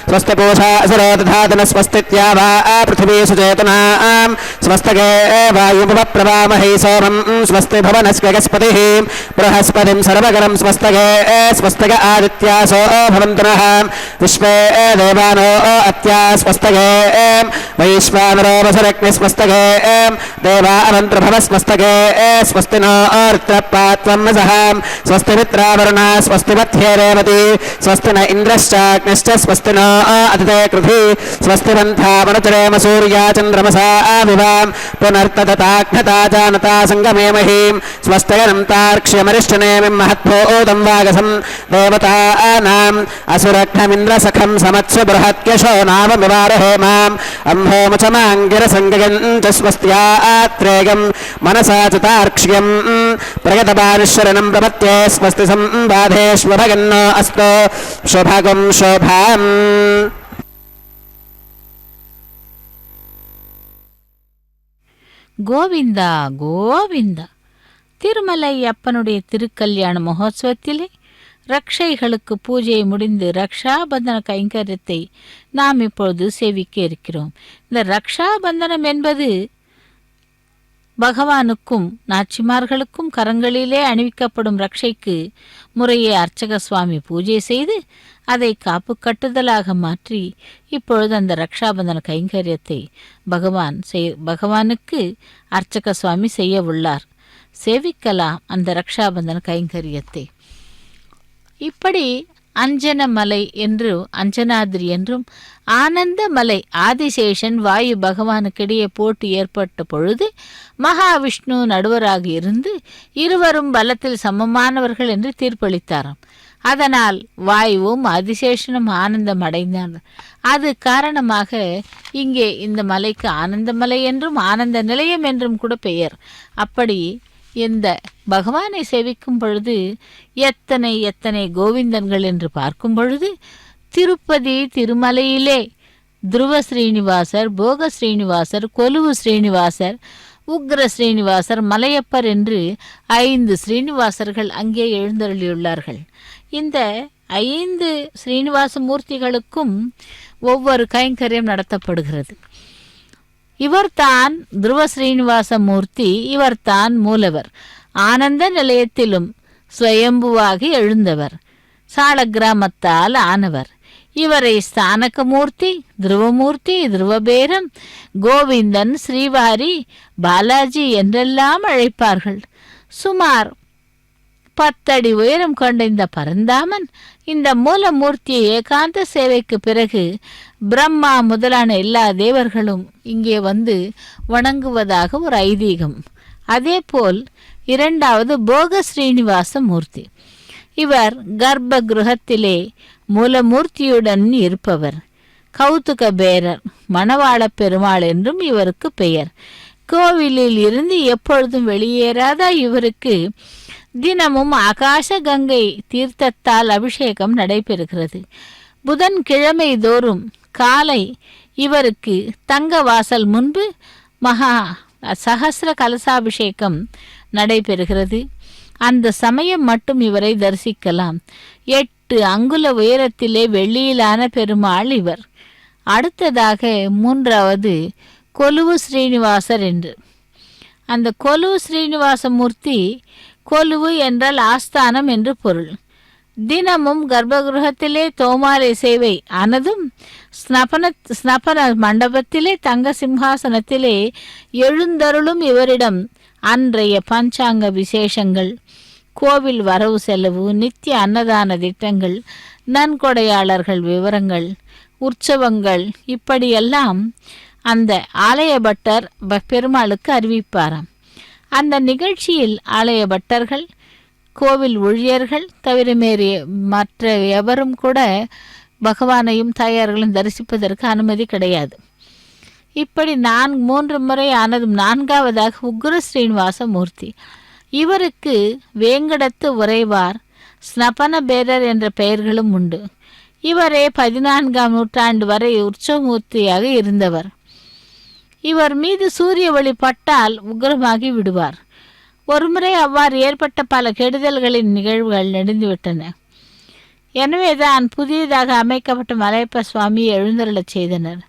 Speaker 3: स्वस्ति पूषा असुरो दधातन स्वस्तित्यावा पृथिवी सुचेतनां स्वस्तगे वायुभवप्रवामहे सोमं स्वस्ति भवनस्य गस्पतिः बृहस्पतिं सर्वगणं स्वस्तगे स्वस्तग आदित्यासो भवन्तु नः विश्वे देवानो अत्या स्वस्तगे वैश्वानरो वसुरग्नि स्वस्तगे देवा अनन्तर्भव स्वस्तगे स्वस्ति नो रुद्रपात्वं वसः स्वस्ति मित्र स्वस्तिरावरुणा स्वस्तिपथ्ये रेवती स्वस्ति न इन्द्रश्चाग्निश्च स्वस्ति नो अदिते कृधि स्वस्ति पन्थामनुचरेम सूर्या चन्द्रमसा विवां पुनर्ततताघ्नता जानता सङ्गमे महीं स्वस्तिगनं तार्क्ष्यमरिष्टनेमिं महद्भूतं वागसं देवतानाम् असुरघ्नमिन्द्रसखं समत्सु बृहत्यशो नाममिवारहे माम् अम्भोमुचमाङ्गिरसङ्गयञ्च स्वस्त्यात्रेयं मनसा च तार्क्ष्यं प्रगतबालिशरणं प्रपत्ये स्वस्ति संबाधेष्वभगन्नो अस्तु शुभगं शोभाम्.
Speaker 2: கோவிந்தா கோவிந்தா. திருமலை அப்பனுடைய திருக்கல்யாண மகோத்சவத்திலே ரக்ஷைகளுக்கு பூஜை முடிந்து ரக்ஷாபந்தன கைங்கரியத்தை நாம் இப்பொழுது சேவிக்க இருக்கிறோம். இந்த ரக்ஷாபந்தனம் என்பது பகவானுக்கும் நாச்சிமார்களுக்கும் கரங்களிலே அணிவிக்கப்படும் ரக்ஷைக்கு முறையே அர்ச்சக சுவாமி பூஜை செய்து அதை காப்பு கட்டுதலாக மாற்றி இப்பொழுது அந்த ரக்ஷாபந்தன கைங்கரியத்தை பகவானுக்கு அர்ச்சக சுவாமி செய்ய உள்ளார். சேவிக்கலாம் அந்த ரக்ஷாபந்தன கைங்கரியத்தை. இப்படி அஞ்சனமலை என்று அஞ்சனாதிரி என்றும் ஆனந்தமலை ஆதிசேஷன் வாயு பகவானுக்கிடையே போட்டி ஏற்பட்ட பொழுது மகாவிஷ்ணு நடுவராக இருந்து இருவரும் பலத்தில் சமமானவர்கள் என்று தீர்ப்பளித்தாராம். அதனால் வாயுவும் ஆதிசேஷனும் ஆனந்தம் அடைந்தார். அது காரணமாக இங்கே இந்த மலைக்கு ஆனந்தமலை என்றும் ஆனந்த நிலையம் என்றும் கூட பெயர். அப்படி இந்த பகவானை சேவிக்கும் பொழுது எத்தனை எத்தனை கோவிந்தன்கள் என்று பார்க்கும் பொழுது திருப்பதி திருமலையிலே துருவ ஸ்ரீனிவாசர், போக ஸ்ரீனிவாசர், கொலுவு ஸ்ரீனிவாசர், உக்ர ஸ்ரீனிவாசர், மலையப்பர் என்று 5 ஸ்ரீனிவாசர்கள் அங்கே எழுந்தருளியுள்ளார்கள். இந்த 5 ஸ்ரீனிவாச மூர்த்திகளுக்கும் ஒவ்வொரு கைங்கரியம் நடத்தப்படுகிறது. இவர்தான் துருவ ஸ்ரீனிவாச மூர்த்தி, இவர்தான் மூலவர். ஆனந்த நிலையத்திலும் ஸ்வயம்புவாகி எழுந்தவர், சால கிராமத்தால் ஆனவர். இவரை ஸ்தானகமூர்த்தி, துருவமூர்த்தி, துருவபேரம், கோவிந்தன், ஸ்ரீவாரி, பாலாஜி என்றெல்லாம் அழைப்பார்கள். சுமார் 10 அடி உயரம் கொண்ட இந்த பரந்தாமன் இந்த மூலமூர்த்தியை ஏகாந்த சேவைக்கு பிறகு பிரம்மா முதலான எல்லா தேவர்களும் இங்கே வந்து வணங்குவதாக ஒரு ஐதீகம். அதேபோல் 2வது போக ஸ்ரீனிவாச மூர்த்தி. இவர் கர்ப்ப கிருஹத்திலே மூலமூர்த்தியுடன் இருப்பவர். கௌதுக பேரர், மணவாள பெருமாள் என்றும் இவருக்கு பெயர். கோவிலில் இருந்து எப்பொழுதும் வெளியேறாத இவருக்கு தினமும் ஆகாச கங்கை தீர்த்தத்தால் அபிஷேகம் நடைபெறுகிறது. புதன்கிழமை தோறும் காலை இவருக்கு தங்க வாசல் முன்பு மகா சகசிர கலசாபிஷேகம் நடைபெறுகிறது. அந்த சமயம் மட்டும் இவரை தரிசிக்கலாம். 8 அங்குல உயரத்திலே வெள்ளியிலான பெருமாள் இவர். அடுத்ததாக 3வது கொலுவு ஸ்ரீனிவாசர் என்று. அந்த கொலுவு ஸ்ரீனிவாச மூர்த்தி, கொலுவு என்றால் ஆஸ்தானம் என்று பொருள். தினமும் கர்ப்பகிருஹத்திலே தோமாலை சேவை ஆனதும் ஸ்னபன மண்டபத்திலே தங்க சிம்ஹாசனத்திலே எழுந்தருளும் இவரிடம் அன்றைய பஞ்சாங்க விசேஷங்கள், கோவில் வரவு செலவு, நித்திய அன்னதான திட்டங்கள், நன்கொடையாளர்கள் விவரங்கள், உற்சவங்கள் இப்படியெல்லாம் அந்த ஆலய பட்டர் பெருமாளுக்கு அறிவிப்பாராம். அந்த நிகழ்ச்சியில் ஆலய பட்டர்கள், கோவில் ஊழியர்கள் தவிர மற்ற எவரும் கூட பகவானையும் தாயார்களும் தரிசிப்பதற்கு அனுமதி கிடையாது. இப்படி 3 முறை ஆனதும் 4வதாக உக்ர ஸ்ரீனிவாச மூர்த்தி. இவருக்கு வேங்கடத்து உறைவார், ஸ்னபன பேரர் என்ற பெயர்களும் உண்டு. இவரே 14ஆம் நூற்றாண்டு வரை உற்சவமூர்த்தியாக இருந்தவர். இவர் மீது சூரிய ஒளி பட்டால் உக்ரமாகி விடுவார். ஒருமுறை அவ்வாறு ஏற்பட்ட பல கெடுதல்களின் நிகழ்வுகள் நெடுந்துவிட்டன. எனவேதான் புதியதாக அமைக்கப்பட்ட மலையப்ப சுவாமியை எழுந்தருளச் செய்தனர்.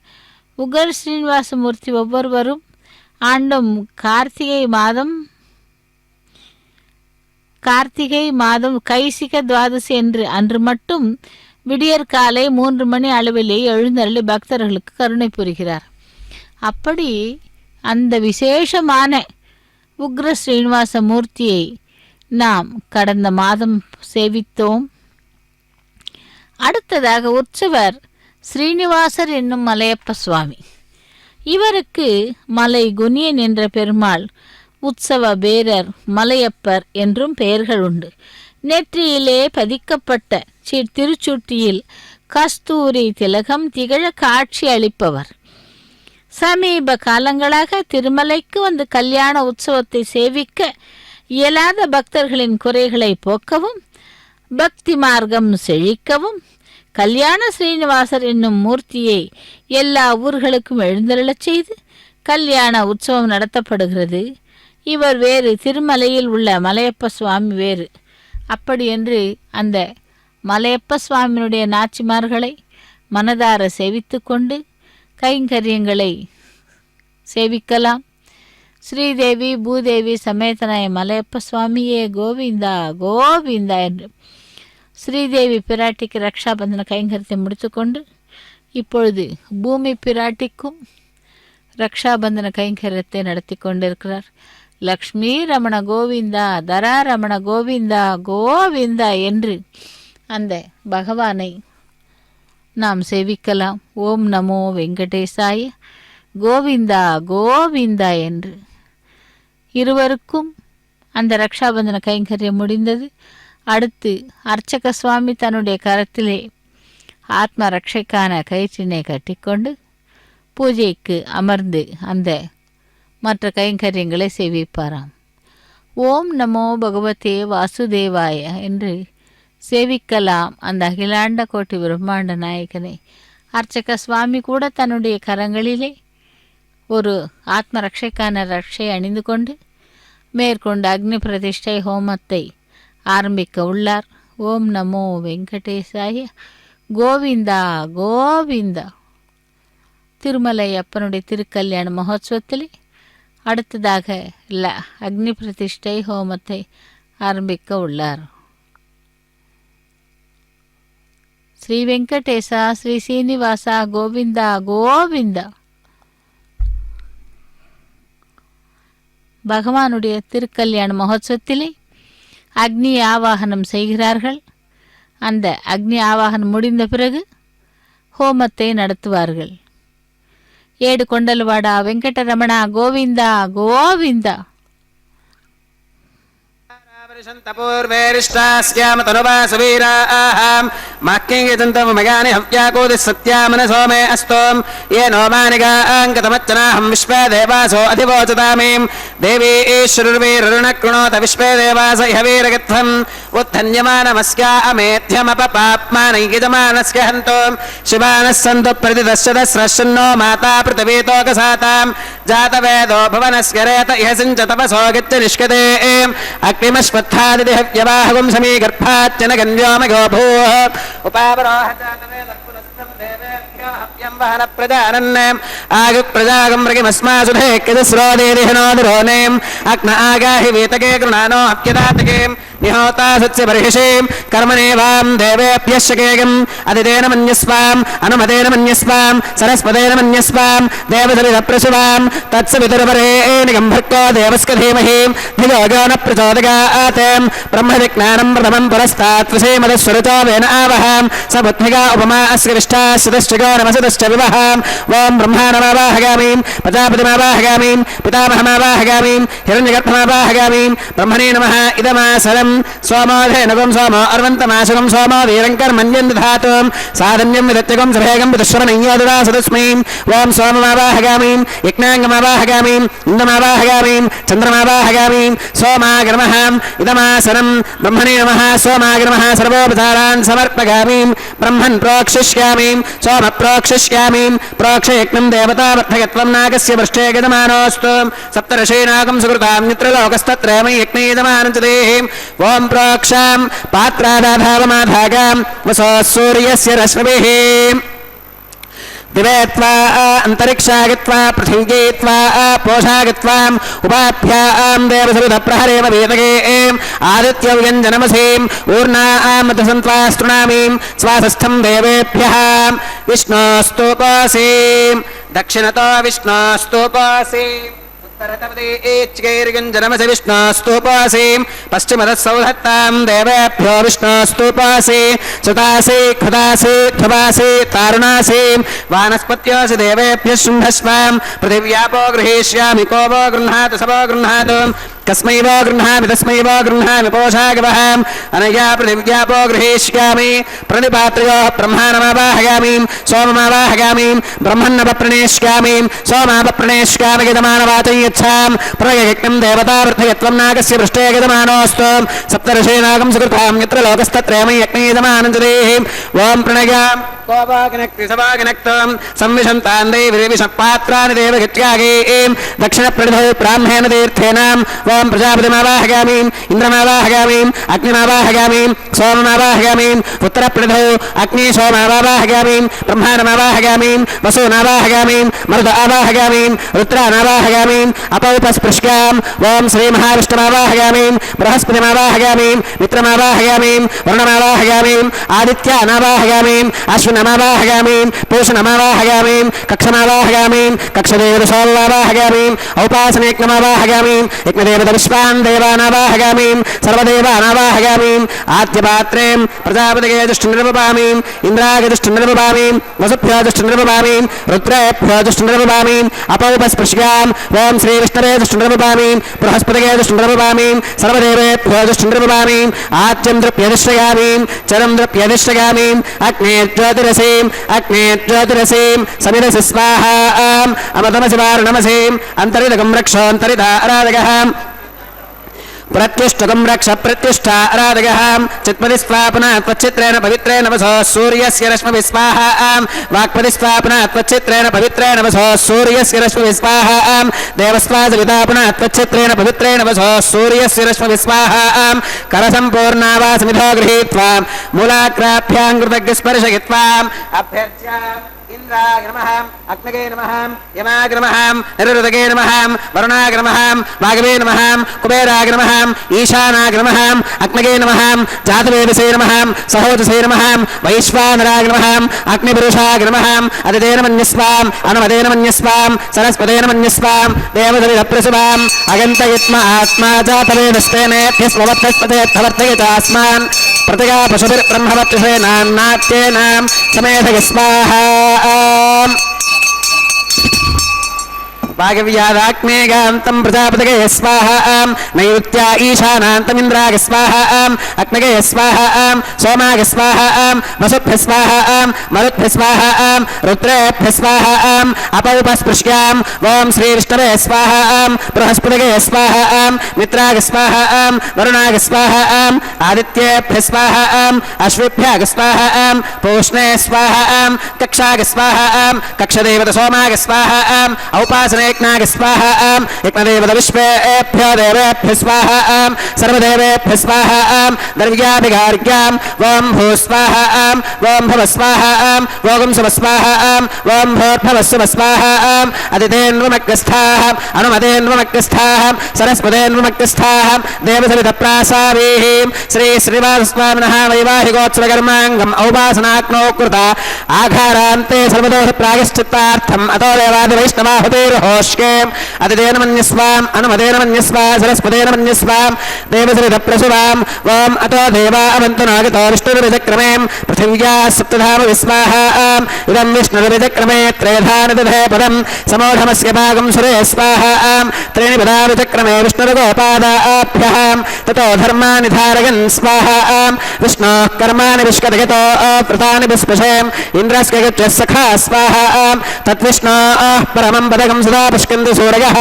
Speaker 2: உக்ர ஸ்ரீனிவாசமூர்த்தி ஒவ்வொருவரும் ஆண்டும் கார்த்திகை மாதம் கைசிக துவாதசி என்று அன்று மட்டும் விடியற்காலை 3 மணி அளவிலே எழுந்தருளி பக்தர்களுக்கு கருணை புரிகிறார். அப்படி அந்த விசேஷமான உக்ர ஸ்ரீனிவாச மூர்த்தியை நாம் கடந்த மாதம் சேவித்தோம். அடுத்ததாக உற்சவர் ஸ்ரீனிவாசர் என்னும் மலையப்ப சுவாமி. இவருக்கு மலை குனியன் என்ற பெருமாள், உற்சவ பேரர், மலையப்பர் என்றும் பெயர்கள் உண்டு. நெற்றியிலே பதிக்கப்பட்ட திருச்சுட்டியில் கஸ்தூரி திலகம் திகழ காட்சி அளிப்பவர். சமீப காலங்களாக திருமலைக்கு வந்து கல்யாண உற்சவத்தை சேவிக்க இயலாத பக்தர்களின் குறைகளை போக்கவும் பக்தி மார்க்கம் செழிக்கவும் கல்யாண ஸ்ரீனிவாசர் என்னும் மூர்த்தியை எல்லா ஊர்களுக்கும் எழுந்தருளச் செய்து கல்யாண உற்சவம் நடத்தப்படுகிறது. இவர் வேறு, திருமலையில் உள்ள மலையப்ப சுவாமி வேறு. அப்படி என்று அந்த மலையப்ப சுவாமியினுடைய நாச்சிமார்களை மனதார சேவித்து கொண்டு கைங்கரியங்களை சேவிக்கலாம். ஸ்ரீதேவி பூதேவி சமேதனாய மலையப்ப சுவாமியே கோவிந்தா கோவிந்தா என்று ஸ்ரீதேவி பிராட்டிக்கு ரக்ஷாபந்தன கைங்கரியத்தை முடித்துக்கொண்டு இப்பொழுது பூமி பிராட்டிக்கும் ரக்ஷாபந்தன கைங்கரியத்தை நடத்தி கொண்டிருக்கிறார். லக்ஷ்மி ரமண கோவிந்தா, தரா ரமண கோவிந்தா கோவிந்தா என்று அந்த பகவானை நாம் சேவிக்கலாம். ஓம் நமோ வெங்கடேசாய கோவிந்தா கோவிந்தா என்று. இருவருக்கும் அந்த ரக்ஷாபந்தன கைங்கரியம் முடிந்தது. அடுத்து அர்ச்சக சுவாமி தன்னுடைய கரத்திலே ஆத்ம ரட்சைக்கான கயிற்றினை கட்டிக்கொண்டு பூஜைக்கு அமர்ந்து அந்த மற்ற கைங்கரியங்களை சேவிப்பாராம். ஓம் நமோ பகவதே வாசுதேவாய என்று சேவிக்கலாம் அந்த அகிலாண்ட கோட்டி பிரம்மாண்ட நாயகனை. அர்ச்சக சுவாமி கூட தன்னுடைய கரங்களிலே ஒரு ஆத்ம ரட்சைக்கான ரட்சை அணிந்து கொண்டு மேற்கொண்டு அக்னி பிரதிஷ்டை ஹோமத்தை ஆரம்பிக்க உள்ளார். ஓம் நமோ வெங்கடேசாய கோவிந்தா கோவிந்தா. திருமலை அப்பனுடைய திருக்கல்யாண மகோத்சவத்திலே அடுத்ததாக அக்னி பிரதிஷ்டை ஹோமத்தை ஆரம்பிக்க உள்ளார். ஸ்ரீ வெங்கடேசா ஸ்ரீ சீனிவாசா கோவிந்தா கோவிந்தா. பகவானுடைய திருக்கல்யாண மகோத்சவத்திலே அக்னி ஆவாகனம் செய்கிறார்கள். அந்த அக்னி ஆவாகனம் முடிந்த பிறகு ஹோமத்தை நடத்துவார்கள். ஏடு கொண்டல்வாடா வெங்கடரமணா கோவிந்தா கோவிந்தா.
Speaker 3: सत्यामनसोमे अस्तोम ये नोमानिगाङ्गतमच्चनाहं विश्वे देवासो अधिवोचतामीं देवी ईश्वरुर्वीरुणकृणोत विश्वे देवास इह वीरगत्वम् उत्थन्यमानमस्या अमेध्यमपपाप्मानैगिजमानस्य हन्तों शिवानः सन्तु प्रतिदश्यदस्रश्नो माता पृथिवीतोकसातां जातवेदो भुवनस्य रेत इह सिञ्च तपसो गच्छ निष्कते अग्निमश्वत्थादिहव्यवाहगुं समीगर्भाच्चन गन्व्योमगो भूः उपावरोह जातवेदः देवेभ्यो हव्यं वहन प्रजानन् आगुप्रजागं मृगिमस्मासुधे किदस्रोदेदिहनोदिरोनेम् अग्न आगाहि वीतके गृणानो हव्यदातके निहोता सत्स्य बर्हिषीं कर्मणेवां देवेभ्यः शकेगम् अदितेन मन्यस्वाम् अनुमतेन मन्यस्वाम् सरस्वतेन मन्यस्वाम् देवसविदप्रसुवां तत्सवितुर्वरेणिगं भर्गो देवस्य धीमहि धियो यो न प्रचोदयात् ब्रह्मविज्ञानं प्रथमं पुरस्तात् विषेमदस्वरुतो वेन आवहां स बुद्धिगा उपमा अस्य विष्टाश्चिदश्चिगो नमसदश्च विवहां ॐ ब्रह्माणमावाहगामीं प्रजापतिमावाहगामीं पितामहमावाहगामीं हिरण्यगर्भमावाहगामीं ब्रह्मणे नमः इदमासरम् सोमोधेनुगं सोमो अर्वन्तमाशुगं सोमो वीरङ्कर्मण्यं दधातुं साधन्यं विदत्यगं सभेगं विदुश्वरनय्योददासदस्मीं ॐ सोममावाहगामीं यज्ञाङ्गमावाहगामीं इन्दमावाहगामीं चन्द्रमावाहगामीं सोमाग्रमः इदमासनं ब्रह्मणे नमः सोमाग्रमः सर्वोपचारान् समर्पयामीं ब्रह्मन् प्रोक्षिष्यामीं सोम प्रोक्षिष्यामीं प्रोक्षयज्ञं देवतावर्धकत्वं नागस्य पृष्ठे गतमानोऽस्तु सप्तर्षीनागं सुकृतां नित्रलोकस्तत्रयं यज्ञेयजमानं च देहिं ॐ प्रोक्षां पात्रादाधावमाधागां वसो सूर्यस्य रश्मिभिः दिवे त्वा अन्तरिक्षागत्वा पृथिव्यै त्वा पोषागत्वाम् उपाभ्यां देवसविधप्रहरेव वेदगे आदित्यव्यञ्जनमसीम् ऊर्णामतसन्त्वा स्तृणामीं स्वास्थं देवेभ्यः विष्णोस्तोपासीं दक्षिणतो विष्णोस्तोपासीं उत्तरतपदेच्चैर्गञ्जनमसि विष्णोस्तूपासीं पश्चिमतः सौधत्तां देवेभ्यो विष्णोस्तूपासि सुतासि खदासि ध्रुवासि तारुणासीं वानस्पत्योऽसि देवेभ्यः शुम्भस्वां पृथिव्यापो गृहीष्यामि को वो गृह्णातु स वो गृह्णातु कस्मै वो गृह्णामि तस्मै वो गृह्णामि पोषागवहाम् अनया पृथिव्यापो गृहीष्यामि प्रणिपात्रयोः ब्रह्माणमावाहयामि सोममावाहयामि ब्रह्मन्नवप्रणेष्यामि सोमावप्रणेष्यामि गतमानवाचं यच्छाम् प्रयज्ञम् देवतावृद्धयत्वम् नागस्य पृष्ठे गतमानोऽस्तु सप्तर्षीनागम् सुकृतां यत्र लोकस्तत्रयमयि यज्ञयजमानञ्जलेः ॐ प्रणयाम् कोवागनक्ति सवागनक्तम् संविशन्तान् देविविषपात्राणि देवगत्यागेम् दक्षिणप्रणिधौ ब्राह्मेण तीर्थेनाम् ॐ प्रजापतिमावाहयामि इन्द्रमावाहयामि अग्निमावाहयामि सोममावाहयामि उत्तरप्रणिधौ अग्नि सोमावाहयामि ब्रह्माणमावाहयामि वसूनावाहयामि मरुद आवाहयामि रुद्रानावाहयामि अपौपस्पृश्याम् ॐ श्रीमहाविष्णुमावाहयामि बृहस्पतिमावाहयामि मित्रमावाहयामि वरुणमावाहयामि आदित्यानावाहयामि अश्विनमावाहयामि पूषणमावाहयामि कक्षमावाहयामि कक्षदेवदशोल्लावाहयामि औपासनेक्नमावाहयामि यज्ञदेवतविश्वान् देवानावाहयामि सर्वदेवानावाहयामि आद्यपात्रे प्रजापतये दुष्टनिर्वपामि इन्द्राय दुष्टनिर्वपामि वसुभ्यो दुष्टनिर्वपामि रुद्रेभ्यो दुष्टनिर्वपामि अपौपस्पृश्याम् ॐ श्रीविष्णवे दुष्टनिर्वपामि बृहस्पतये दुष्टनिर्वपामि सर्वदेवेभ्यो दुष्टनिर्वपामि आद्यं द्रव्यदिश्रयामि चरं द्रव्यदिश्रयामि अग्ने ज्योतिरसीं समिरसि स्वाहा अमृतमसि वारुणमसीम् अन्तरिदकं रक्षोऽन्तरिदा आराधकः प्रत्युष्टकं रक्ष प्रत्युष्ठा आराधकः चित्पदि स्वापना त्वच्चित्रेण पवित्रेण वसो सूर्यस्य रश्मिभिः स्वाहा वाक्पदि स्वापना त्वच्चित्रेण पवित्रेण वसो सूर्यस्य रश्मिभिः स्वाहा देवस्वादवितापना त्वच्चित्रेण पवित्रेण वसो सूर्यस्य रश्मिभिः स्वाहा करसम्पूर्णावासमिधो गृहीत्वा मूलाग्राभ्यां कृतज्ञस्पर्शयित्वा अभ्यर्च्य इंद्राय नमः अग्नये नमः यमाय नमः निरुदगे नमः वरुणाय नमः वागवे नमः कुबेराय नमः ईशानाय नमः अग्नये नमः जातवेदसे नमः सहोदसे नमः वैश्वानराय नमः अग्निपुरुषाय नमः अदितेन मन्यस्वाम् अनुमतेन मन्यस्वाम् सरस्वतेन मन्यस्वाम् देवदविदप्रसुवाम् अगन्तयित्म आत्मा जातवेदस्तेनेभ्यस्मवत्तस्पतेऽर्थवर्तयितास्मान् प्रतिगा पशुभिर्ब्रह्मवत्सेनान्नाट्येनां समेधय स्वाहा वागव्यादाग्नेगान्तं प्रजापतये स्वाहा नैऋत्या ईशानान्तमिन्द्राय स्वाहा अग्नये स्वाहा सोमाय स्वाहा वसुभ्यः स्वाहा मरुद्भ्यः स्वाहा रुद्रेभ्यः स्वाहा अपौपस्पृश्याम् ॐ श्रीविष्णवे स्वाहा बृहस्पतये स्वाहा मित्राय स्वाहा वरुणाय स्वाहा आदित्येभ्यः स्वाहा अश्विभ्यः स्वाहा पूष्णे स्वाहा कक्षाय स्वाहा कक्षदेवत सोमाय स्वाहा औपासने यज्ञाय स्वाहा यज्ञदेवतविश्वेभ्यो देवेभ्यः स्वाहा सर्वदेवेभ्यः स्वाहा द्रव्याभिगार्ग्याम् ॐ भूः स्वाहा ॐ भवः स्वाहा ॐ सुवः स्वाहा ॐ भूर्भवः सुवः स्वाहा अदितेन्वमग्रस्थाः अनुमतेन्वमग्रस्थाः सरस्वतेन्वमग्रस्थाः देवसवितप्रासावीः श्री श्रीनिवासस्वामिनः वैवाहिकोत्सवकर्माङ्गम् औपासनाग्नौ कृता आघारान्ते सर्वदोष प्रायश्चित्तार्थम् अतो देवादिवैष्णवाहुतेर्होष्ये अदितेन मन्यस्वाम् अनुमतेन मन्यस्वाम् सरस्वतेन त्वमेवं देवसविधप्रसुवाम् वाम् अतो देवा अवन्तु नागतो विष्णुर्विचक्रमे पृथिव्या सप्तधाम विस्वाहाम् इदं विष्णुर्विचक्रमे त्रयधानि दधे पदम् समोढमस्य भागं सुरे स्वाहाम् त्रीणि पदा विचक्रमे विष्णुर्गोपादाभ्यः ततो धर्माणि धारयन् स्वाहाम् विष्णोः कर्माणि विष्कदयतो व्रतानि विस्पशेम् इन्द्रस्य गच्छः सखा स्वाहाम् तद्विष्णोः परमं पदकं सदा पुष्कन्ति सूरयः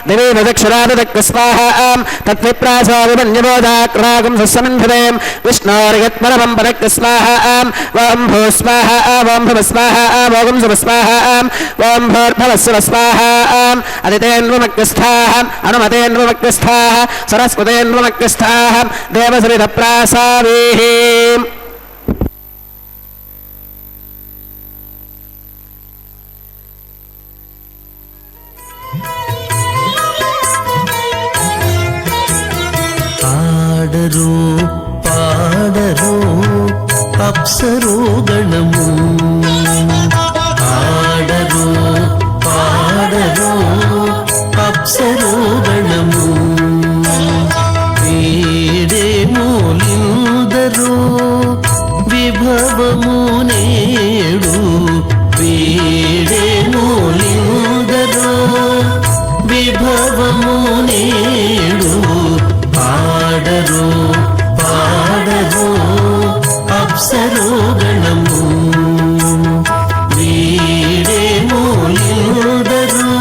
Speaker 3: दिवि विदक्षुरादक् स्वाहाम् तद्विप्रासो विमन्यबोधाक्रागं सुसमिन्धते विष्णोर्यत्परमं पदक् स्वाहाम् वां भू स्वाहा वां भव स्वाहा भोगं सुव स्वाहा वां भूर्भवस्व स्वाहाम् अदितेन्वमग्रस्थाः अनुमतेन्वमग्रस्थाः सरस्वतेन्वमग्रस्थाः देवसरितप्रासावीः
Speaker 4: ఆడరు పాడరు అప్సరు గణము ఆడరు పాడరు అప్సరు మూలిందరో విభవము నేడు వీడే మూలిందరో విభవము నేడు పాడరు పాడరు అప్సరో గణము వీడే మూలిందరో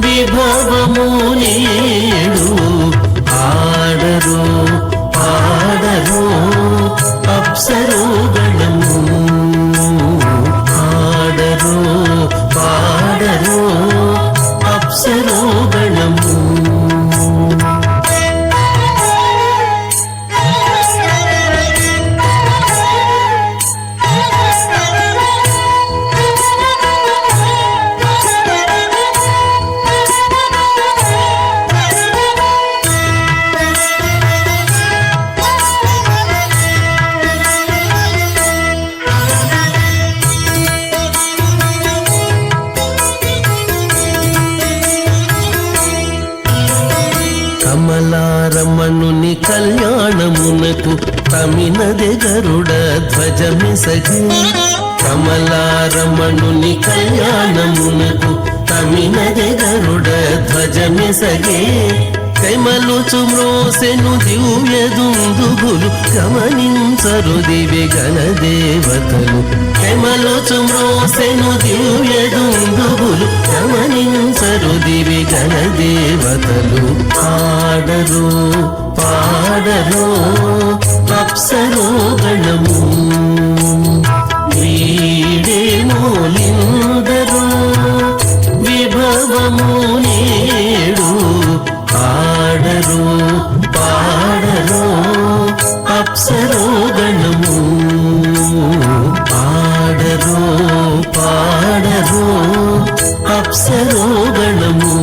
Speaker 4: విభవము నేడు పాడరు పాడరు అప్సరో గణము పాడరు పాడరు అప్సరో గణము కమలారమణుని కళ్యాణమునకు తమినదె గరుడ ధ్వజమెసగే కమలారమణుని కళ్యాణమునకు తమినదె గరుడ ధ్వజమెసగే కైమలుచు మ్రోసెను దివ్య దుందుగులు గమనించరు దివ్య గణ దేవతలు కైమలుచు మ్రోసెను దివ్య దుందుగులు గమనించరు దివ్య గణ దేవతలు పాడరు పాడరు అప్సరో గణము వీడే మూలిందరో విభవము నేడు పాడరు పాడరు అప్సరో గణము పాడరు పాడరు అప్సరో గణము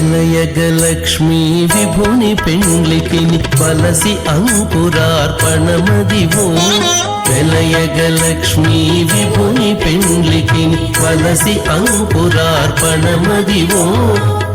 Speaker 4: వెలయగలక్ష్మీ విభుని పెండ్లికి వలసి అంకురార్పణమదివో వెలయగలక్ష్మీ విభుని పెండ్లికి వలసి అంకురార్పణమదివో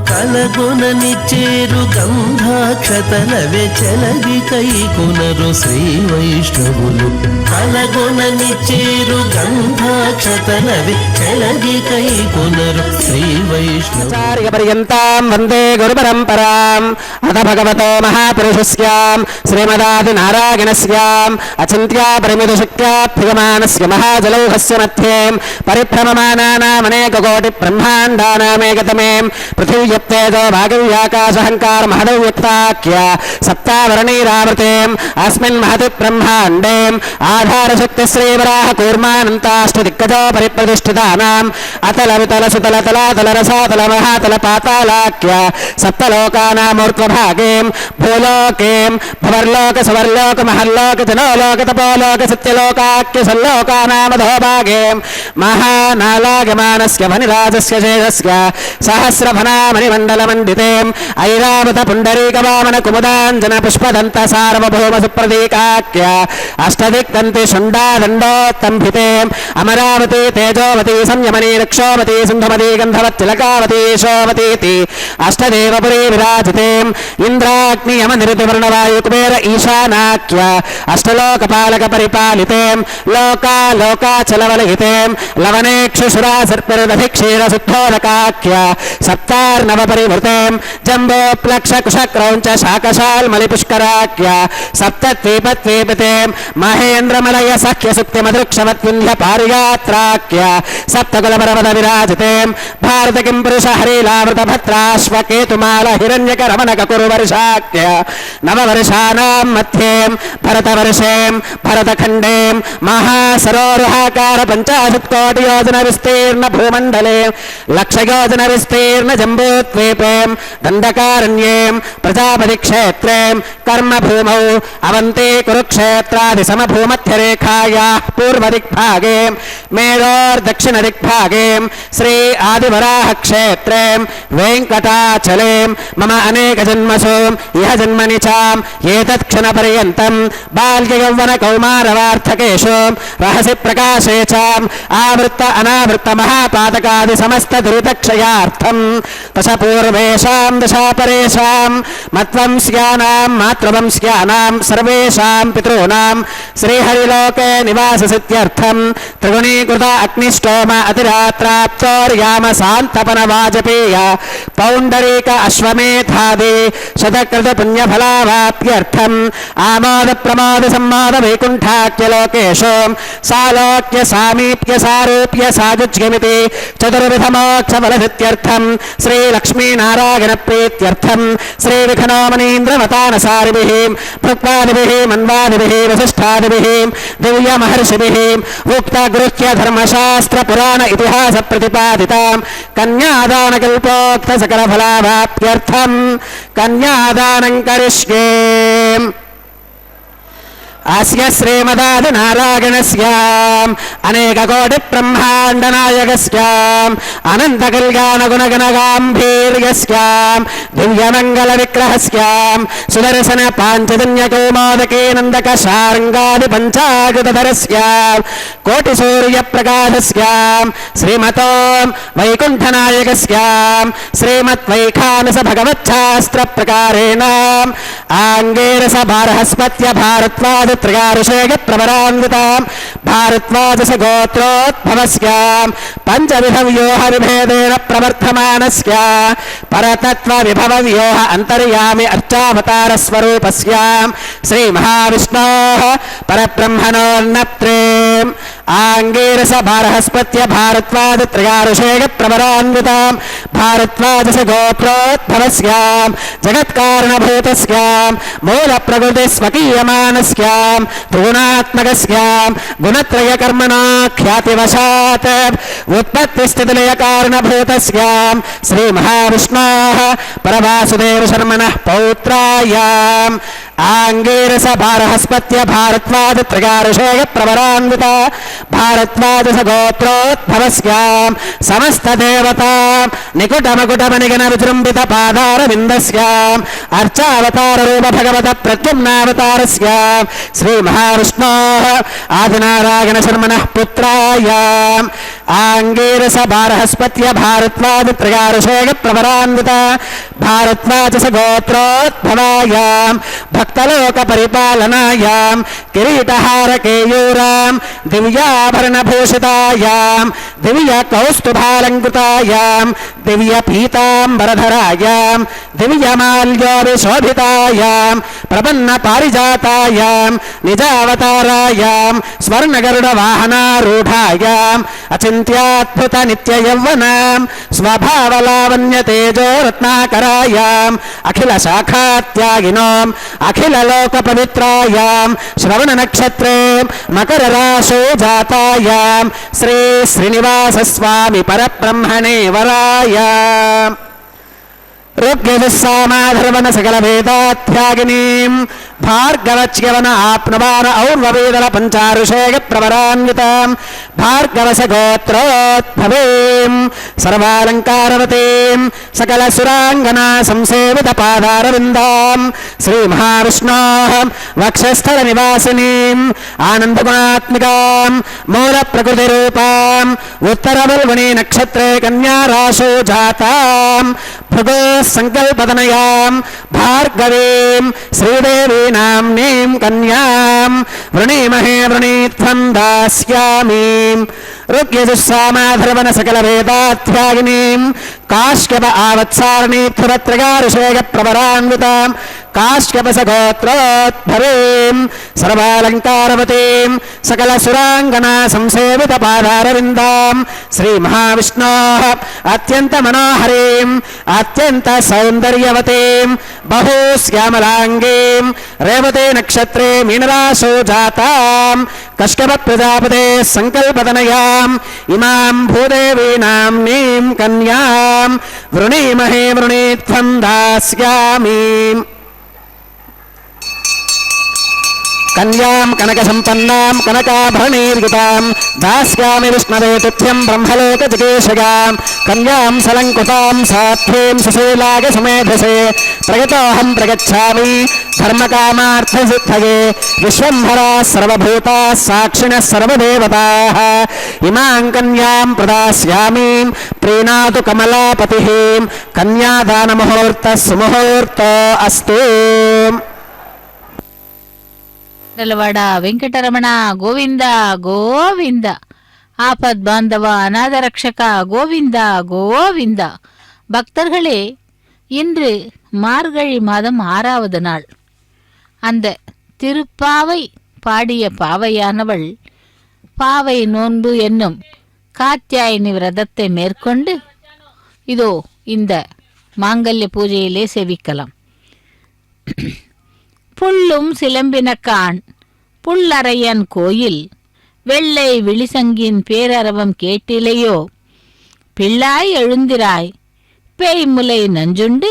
Speaker 4: కలగొననిచ్చేరు గంధాక్షతలవే చెలగి కైకొనరు శ్రీ వైష్ణవులు కలగొననిచ్చేరు గంధాక్షతలవే చెలగి కైకొనరు శ్రీ వైష్ణవు
Speaker 3: పర్యంతం వందే గురు పరంపరాం అథ భగవతో మహాపురుషస్యాం శ్రీమదాది నారాయణస్యాం అచింత్యా పరిమిత శక్త్యాప్యమానస్య మహాజలౌహస్య మధ్యేం పరిభ్రమమానానామనేక కోటి బ్రహ్మాండానామేకతమేం పృథివ్యప్తేజో భాగవ్యాకాశహంకార మహదవ్యక్తాఖ్య సప్తావరణైరావృతేం అస్మిన్ మహతి బ్రహ్మాండేం ఆధారశక్తి శ్రీవరాహ కూర్మానంతాష్టదిగ్గజో పరిప్రతిష్ఠితానాం అతల వితల సుతల తలాతల రసాతల మహాతల పాతాళాఖ్య సప్తలోకానామూర్ధ్వభాగేం భూలోకేం భవర్లోక సువర్లోక మహర్లోక జనోలోక తపోలోక సత్యలోకాఖ్య సల్లోకానామధోభాగేం మహానాలాగమానస్య మణిరాజస్య శేషస్య సహస్రఫనామణిమండలమండితేం ఐరావత పుండరీకవామన కుముదాంజన పుష్పదంత సార్వభౌమ సుప్రతీకాఖ్య అష్టదిక్తంతి శుండాదండోత్తంభితేం అమరావతి తేజోవతి సంయమనీ రక్షోవతి సింధుమతి గంధవత్తిలకావతి యశోవతీతి అష్టదేవపురీ విరాజితేం ఇంద్రాగ్ని యమనిరుతివర్ణవాయు కుబేర ఈశానాఖ్య అష్టలోకపాలక పరిపాలితేం లోకాలోకాచలవలహితేం లవనేక్షుషురా సర్పిర్దధిక్షీర శుద్ధోదకాఖ్య సప్తార్నవ పరివృతేం జంబోప్లక్ష కుశక్రౌంచ శాకశాల్మలి పుష్కరాఖ్య సప్తద్వీపద్వీపితేం మహేంద్రమలయ సఖ్య సుక్తిమదృక్షవత్వింధ్య పారియాత్రాఖ్య సప్తకులపర్వత విరాజితేం భారత కిం పురుష హరిలావృత భద్రాశ్వకేతుమాల హిరణ్యక రమణక కురువర్షాఖ్య నవవర్షానాం మధ్యేం భరతవర్షేం భరతఖండేం మహాసరోరుహాకార 50 కోటి యోజన విస్తీర్ణ భూమండలే లక్షయోజన విస్తీర్ణ జంబూ जम्बूद्वीपें दण्डकारण्यें प्रजापतिक्षेत्रें कर्मभूमौ अवन्ते कुरुक्षेत्रादिसमभूमध्यरेखायाः पूर्वदिग्भागे मेरोर्दक्षिणदिग्भागे श्री आदिवराहक्षेत्रें वेङ्कटाचलें मम अनेकजन्मसु इह जन्मनि चाम् एतत्क्षणपर्यन्तं बाल्ययौवनकौमारवार्थकेषु रहसि प्रकाशे चाम् आवृत्त अनावृत्त महापातकादि समस्त दुरितक्षयार्थं दश पूर्वेषां दशापरेषां मत्वंस्यानां मातृवंस्यानां सर्वेषां पितॄणां श्रीहरिलोके निवाससिद्ध्यर्थं त्रिगुणीकृत अग्निष्टोम अतिरात्राप्तोर्याम सान्तपनवाजपेय पौण्डरीक अश्वमेधादि शतकृत पुण्यफलावाप्त्यर्थम् आमोद प्रमोद सम्मोद वैकुण्ठाख्यलोकेषु सालोक्य सामीप्य सारूप्य सायुज्यमिति चतुर्विधमोक्षफलसिद्ध्यर्थं श्रीलक्ष्मीनारायण प्रीत्यर्थं श्रीविघ्नोमनीन्द्रवतानसारिभिः भृक्वादिभिः मन्वादिभिः वसिष्ठादिभिः दिव्यमहर्षिभिः उक्तगृह्य धर्मशास्त्र पुराण इतिहास प्रतिपादितां कन्यादानकल्पोक्त सकलफलावाप्त्यर्थं कन्यादानं करिष्ये। अस्य श्रीमदादिनारायणस्याम् अनेककोटिब्रह्माण्डनायकस्याम् अनन्तकल्याणगुणगणगाम्भीर्यस्याम् दिव्यमङ्गलविग्रहस्याम् सुदर्शन पाञ्चजन्यकौमोदके नन्दकशार्ङ्गादिपञ्चाकृतधरस्याम् कोटिसूर्यप्रकाशस्याम् श्रीमतो वैकुण्ठनायकस्याम् श्रीमद्वैखानस भगवच्छास्त्रप्रकारेण आङ्गेरस बारहस्पत्य भारद्वाज त्रयारुषेग प्रवरान्वितां भारद्वाजस गोत्रोद्भवस्यां पञ्चविधव्योह विभेदेन प्रवर्धमानस्य परतत्त्वविभवव्योह अन्तर्यामि अर्चावतारस्वरूपस्यां श्रीमहाविष्णोः परब्रह्मणोन्नत्रेम् आङ्गीरस बारहस्पत्य भारद्वाज त्रयारुषेग प्रवरान्वितां भारद्वाजस गोत्रोद्भवस्यां जगत्कारणभूतस्यां मूलप्रकृतिस्वकीयमानस्यां त्रिगुणात्मकस्यां गुणत्रयकर्मणा ख्यातिवशात् उत्पत्तिस्थितिलयकारणभूतस्यां श्रीमहाविष्णोः परवासुदेवशर्मणः पौत्रायाम् आङ्गीरस बारहस्पत्य भारद्वाज त्रयारुषेग प्रवरान्विता भारद्वाजस गोत्रोद्भवस्यां समस्तदेवता निकुटमकुटमनिगण विजृम्भित पादारविन्दस्याम् अर्चावताररूप भगवत प्रद्युम्नावतारस्यां श्रीमहाविष्णोः आदिनारायणशर्मणः पुत्रायाम् आङ्गीरस बारहस्पत्य भारद्वाज त्रयारुषेग प्रवरान्विता भारद्वाजस गोत्रोद्भवायां भक्तलोक परिपालनायां किरीटहार केयूरां दिव्याभरणभूषितायां दिव्य कौस्तुभालङ्कृतायां दिव्य पीताम्बरधरायां दिव्यमाल्योभिशोभितायां प्रपन्न पारिजातायां निजावतारायां स्वर्णगरुडवाहनारूढायां अचिन्त्याद्भुत नित्ययौवनां स्वभावलावण्यतेजो रत्नाकरायां अखिल शाखात्यागिनों अखिल लोक पवित्रायां श्रवण नक्षत्रे मकर राशो जातायां श्री श्रीनिवास स्वामी परब्रह्मणे वरायां ऋग्यजुस्सामाधर्वण सकल वेदाध्यागिनीं भार्गवच्यवन आप्नुवान और्ववेदल पंचारुषेग प्रवरान्वितां भार्गवस गोत्रोद्भवीं सर्वालंकारवतीं सकल सुरांगना संसेवित पादारविन्दां श्रीमहाविष्णोः वक्षस्थल निवासिनीं आनन्दगुणात्मिकां मूल प्रकृतिरूपां उत्तरवल्गुणी नक्षत्रे कन्या राशो जातां भृगो संकल्पतनयां भार्गवीं श्रीदेवी नाम्नीं कन्यां वृणीमहे वृणीत्वं दास्यामीं ऋग्यजुस्सामाधर्वण सकल वेदाध्यागिनीं काश्यप आवत्सारणीत्वत्रगारुषेग प्रवरान्वितां काश्यपस गोत्रोद्भवीं सर्वालंकारवतीं सकल सुरांगना संसेवित पादारविन्दां श्रीमहाविष्णोः अत्यंत मनोहरीं अत्यंत सौंदर्यवतीं बहुश्यामलांगीं रेवते नक्षत्रे मीनराशो जातां कश्यपः प्रजापते सङ्कल्पतनयाम् इमां भूदेवीनां नीं कन्यां वृणीमहे वृणीत्वं दास्यामि कन्यां कनकसम्पन्नां कनकाभरणैर्युतां दास्यामि विष्णवे तुभ्यं ब्रह्मलोकजिगेशयां कन्यां सलङ्कृतां साध्वीं सुशीलाय सुमेधसे प्रगतोऽहं प्रगच्छामि धर्मकामार्थसिद्धये विश्वम्भराः सर्वभूताः साक्षिणः सर्वदेवताः इमां कन्यां प्रदास्यामि प्रीणातु कमलापतिः कन्यादानमुहूर्तः सुमुहूर्तो अस्तु
Speaker 2: మండలవాడ వెంకటరమణ గోవింద గోవింద ஆபத் பாந்தவ அநாத ரக்ஷகா கோவிந்தா கோவிந்த. பக்தர்களே, இன்று மார்கழி மாதம் 6வது நாள். அந்த திருப்பாவை பாடிய பாவையானவள் பாவை நோன்பு என்னும் காத்தியாயினி விரதத்தை மேற்கொண்டு இதோ இந்த மாங்கல்ய பூஜையிலே செவிக்கலாம். புள்ளும் சிலம்பினக்கான் புல்லறையன் கோயில் வெள்ளை விழிசங்கின் பேரரவம் கேட்டிலையோ பிள்ளாய் எழுந்திராய் பேய்முலை நஞ்சுண்டு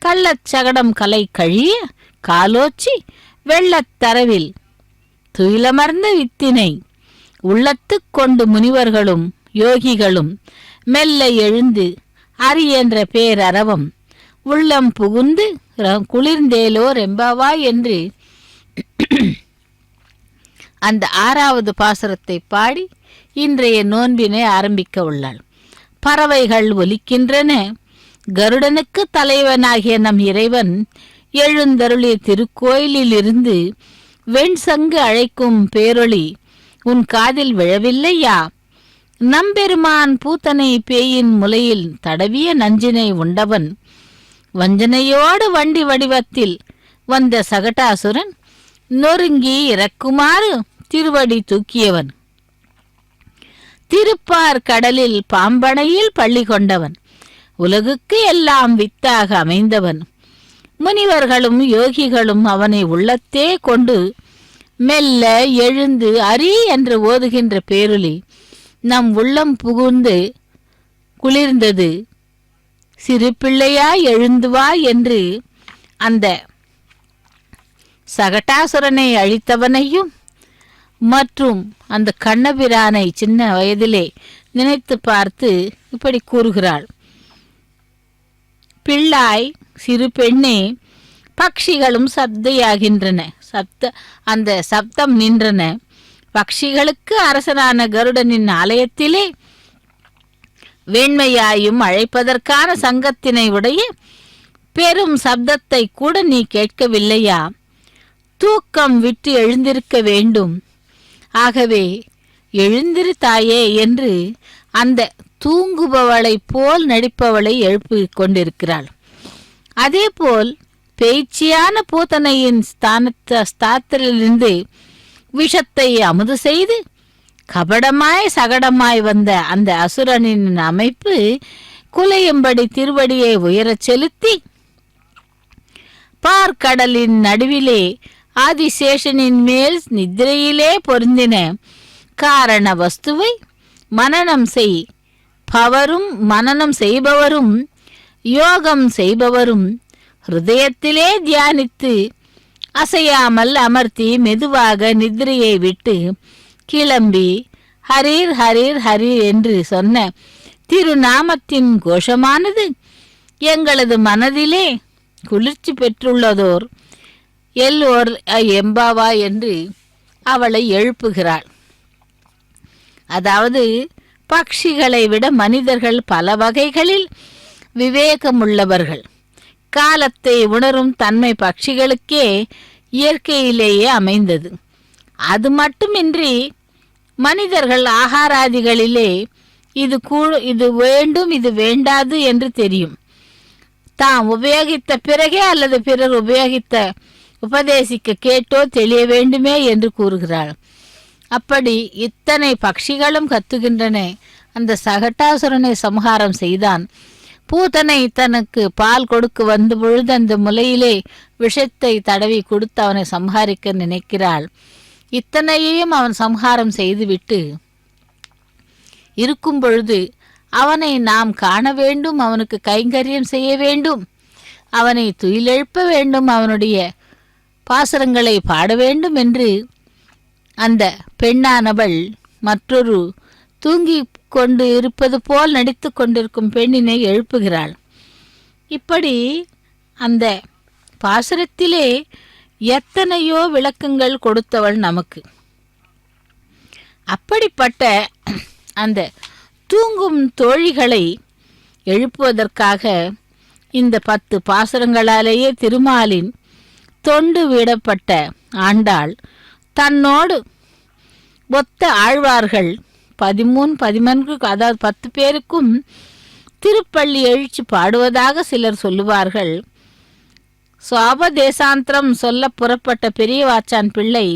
Speaker 2: கள்ளச்சகடம் கலை கழிய காலோச்சி வெள்ளத்தரவில் துயிலமர்ந்த வித்தினை உள்ளத்துக் கொண்டு முனிவர்களும் யோகிகளும் மெல்ல எழுந்து அரியென்ற பேரரவம் உள்ளம் புகுந்து குளிர்ந்தேலோ ரெம்பாவா என்று அந்த 6வது பாசுரத்தை பாடி இன்றைய நோன்பினை ஆரம்பிக்க உள்ளாள். பறவைகள் ஒலிக்கின்றன. கருடனுக்கு தலைவனாகிய நம் இறைவன் எழுந்தருளிய திருக்கோயிலில் இருந்து வெண்சங்கு அழைக்கும் பேரொளி உன் காதில் விழவில்லையா? நம்பெருமான் பூத்தனை பேயின் முலையில் தடவிய நஞ்சினை உண்டவன் வஞ்சனையோடு வண்டி வடிவத்தில் வந்த சகட்டாசுரன் நொறுங்கி இறக்குமாறு திருவடி தூக்கியவன். திருப்பார் கடலில் பாம்பனையில் பள்ளி கொண்டவன் உலகுக்கு எல்லாம் வித்தாக அமைந்தவன். முனிவர்களும் யோகிகளும் அவனை உள்ளத்தே கொண்டு மெல்ல எழுந்து அரி என்று ஓதுகின்ற பேரொளி நம் உள்ளம் புகுந்து குளிர்ந்தது. சிறு பிள்ளையாய் எழுந்து வா என்று அந்த சகட்டாசுரனை அழித்தவனையும் மற்றும் அந்த கண்ணபிரானை சின்ன வயதிலே நினைத்து பார்த்து இப்படி கூறுகிறாள். பிள்ளாய் சிறு பெண்ணே, பக்ஷிகளும் சப்தையாகின்றன. அந்த சப்தம் நின்றன. பக்ஷிகளுக்கு அரசனான கருடனின் ஆலயத்திலே வேண்மையாயும் அழைப்பதற்கான சங்கத்தினை உடைய பெரும் சப்தத்தை கூட நீ கேட்கவில்லையா? தூக்கம் விட்டு எழுந்திருக்க வேண்டும். ஆகவே எழுந்திரு தாயே என்று அந்த தூங்குபவளைப் போல் நடிப்பவளை எழுப்பிக் கொண்டிருக்கிறாள். அதேபோல் பேச்சியான பூத்தனையின் ஸ்தானத்திலிருந்து விஷத்தை அமுது செய்து கபடமாய் சகடமாய் வந்த அந்த அசுரனின் அமைப்பு குலையும்படி திருவடியை உயரச் செலுத்தி பார்க்கடலின் நடுவிலே ஆதிசேஷனின் மேல் நித்திரையிலே பொருந்தின காரண வஸ்துவை மனனம் செய். பவரும் மனனம் செய்பவரும் யோகம் செய்பவரும் ஹிருதயத்திலே தியானித்து அசையாமல் அமர்த்தி மெதுவாக நித்திரையை விட்டு கிளம்பி ஹரீர் ஹரீர் ஹரீர் என்று சொன்ன திருநாமத்தின் கோஷமானது எங்களது மனதிலே குளிர்ச்சி பெற்றுள்ளதோர் எல்லோர் எம்பாவா என்று அவளை எழுப்புகிறாள். அதாவது பக்ஷிகளை விட மனிதர்கள் பல வகைகளில் விவேகமுள்ளவர்கள். காலத்தை உணரும் தன்மை பக்ஷிகளுக்கே இயற்கையிலேயே அமைந்தது. அது மட்டுமின்றி மனிதர்கள் ஆகாராதிகளிலே இது வேண்டும் இது வேண்டாது என்று தெரியும். தாம் உபயோகித்த பிறகே அல்லது பிறர் உபதேசிக்க கேட்டோ தெளிய வேண்டுமே என்று கூறுகிறாள். அப்படி இத்தனை பக்ஷிகளும் கத்துகின்றன. அந்த சகட்டாசுரனை சம்ஹாரம் செய்தான். பூதனை தனக்கு பால் கொடுக்க வந்த பொழுது அந்த முலையிலே விஷத்தை தடவி கொடுத்து அவனை சம்ஹாரிக்க நினைக்கிறாள். இத்தனையையும் அவன் சம்ஹாரம் செய்துவிட்டு இருக்கும் பொழுது அவனை நாம் காண வேண்டும், அவனுக்கு கைங்கரியம் செய்ய வேண்டும், அவனை துயிலெழுப்ப வேண்டும், அவனுடைய பாசுரங்களை பாட வேண்டும் என்று அந்த பெண்ணானவள் மற்றொரு தூங்கி கொண்டு இருப்பது போல் நடித்து கொண்டிருக்கும் பெண்ணினை எழுப்புகிறாள். இப்படி அந்த பாசுரத்திலே எத்தனையோ விளக்கங்கள் கொடுத்தவள் நமக்கு. அப்படிப்பட்ட அந்த தூங்கும் தோழிகளை எழுப்புவதற்காக இந்த 10 பாசுரங்களாலேயே திருமாலின் தொண்டு விடப்பட்ட ஆண்டாள் தன்னோடு ஒத்த ஆழ்வார்கள் 13 அதாவது 10 பேருக்கும் திருப்பள்ளி எழுச்சி பாடுவதாக சிலர் சொல்லுவார்கள். சுவாபதேசாந்திரம் சொல்ல புறப்பட்ட பெரியவாச்சான் பிள்ளை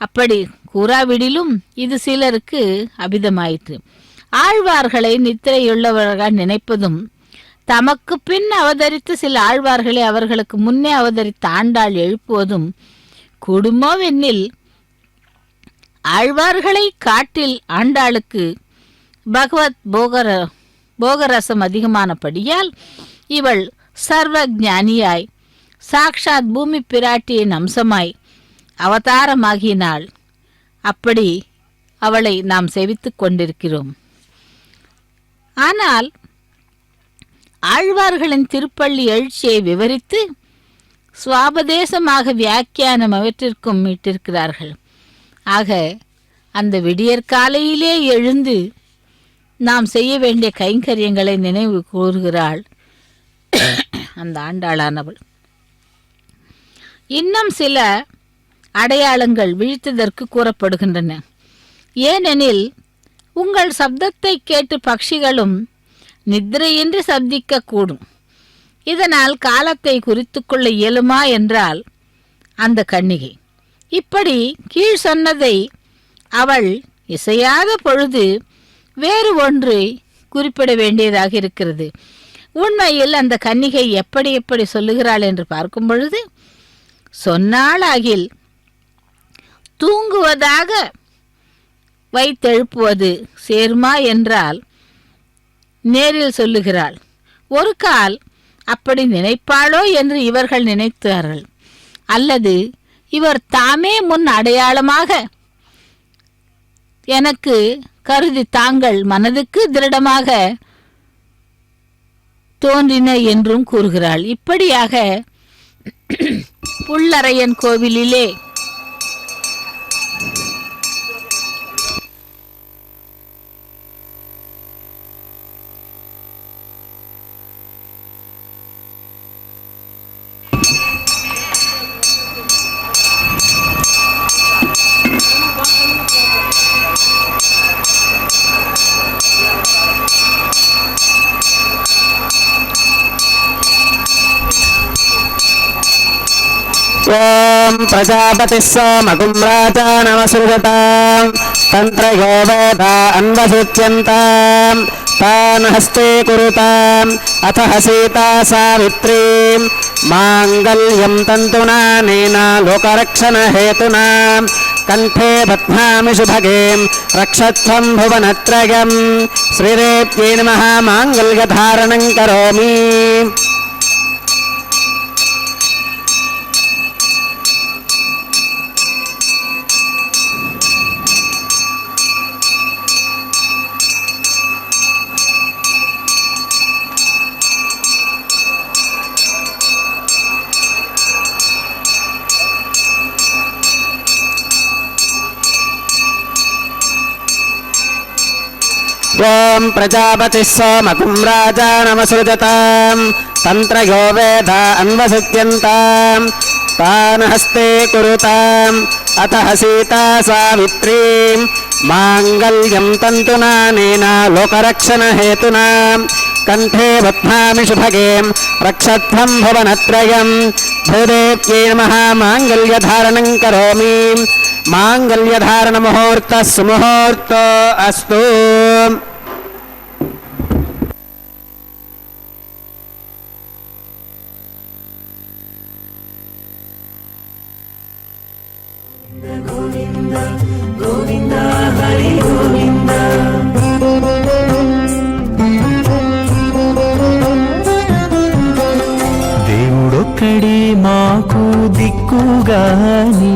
Speaker 2: அப்படி கூறாவிடிலும் இது சிலருக்கு அபிதமாயிற்று. ஆழ்வார்களை நித்திரையுள்ளவர்கள் நினைப்பதும், தமக்கு பின் அவதரித்து சில ஆழ்வார்களை அவர்களுக்கு முன்னே அவதரித்த ஆண்டாள் எழுப்புவதும் கூடுமோவென்னில் ஆழ்வார்களை காட்டில் ஆண்டாளுக்கு பகவத் போகரசம் அதிகமானபடியால் இவள் சர்வ ஞானியாய் சாக்ஷாத் பூமி பிராட்டியின் அம்சமாய் அவதாரமாகினாள். அப்படி அவளை நாம் செவித்துக் கொண்டிருக்கிறோம். ஆனால் ஆழ்வார்களின் திருப்பள்ளி எழுச்சியை விவரித்து சுவாபதேசமாக வியாக்கியானம் அவற்றிற்கும் இட்டிருக்கிறார்கள். ஆக அந்த விடியற்காலையிலே எழுந்து நாம் செய்ய வேண்டிய கைங்கரியங்களை நினைவு கூறுகிறாள் அந்த ஆண்டாளானவள். இன்னும் சில அடையாளங்கள் விழித்ததற்கு கூறப்படுகின்றன. ஏனெனில் உங்கள் சப்தத்தை கேட்டு பட்சிகளும் நித்திரையின்றி சப்திக்க கூடும். இதனால் காலத்தை குறித்து கொள்ள இயலுமா என்றால் அந்த கன்னிகை இப்படி கீழ் சொன்னதை அவள் இசையாத பொழுது வேறு ஒன்றை குறிப்பிட வேண்டியதாக இருக்கிறது. உண்மையில் அந்த கன்னிகை எப்படி எப்படி சொல்லுகிறாள் என்று பார்க்கும் பொழுது, சொன்னாளாகில் தூங்குவதாக வைத்தெழுப்புவது சேருமா என்றால் நேரில் சொல்லுகிறாள். ஒரு கால் அப்படி நினைப்பாளோ என்று இவர்கள் நினைத்தார்கள். அல்லது இவர் தாமே முன் அடையாளமாக எனக்கு கருதி தாங்கள் மனதுக்கு திருடமாக தோன்றின என்றும் கூறுகிறாள். இப்படியாக புல்லரையன் கோவிலிலே
Speaker 3: ஓம் பிரஜாபதி சோமகும் ராஜானமசுரதாம் தந்திரயோ வேதா அன்வசுத்யந்தாம் தான் ஹஸ்தே குருதாம் அத சீதா சாவித்ரீம் மாங்கல்யம் தந்துநானேன லோகரக்ஷண ஹேதுனா கண்டே பத்மாமி சுபகேம் ரக்ஷத்வம் புவனத்ரயம் ஸ்ரீரேப்யை நமः மாங்கல்யதாரணம் கரோமி. ஓம் பிரஜாபதி சோமகும் ராஜானமசுரஜதாம் தந்திரயோ வேதா அன்வசுத்யந்தாம் தான் ஹஸ்தே குருதாம் அத சீதா சாவித்ரீம் மாங்கல்யம் தந்துநானேன லோகரக்ஷண ஹேதுனா கண்டே பத்மாமி சுபகேம் ரக்ஷத்வம் புவனத்ரயம் பூதேப்யை நமः மாங்கல்யதாரணம் கரோமி. மாங்கல்யதாரண முகூர்த்த சுமுகூர்த்தோ அஸ்து.
Speaker 4: దేవుడొక్కడే మాకు దిక్కుగాని,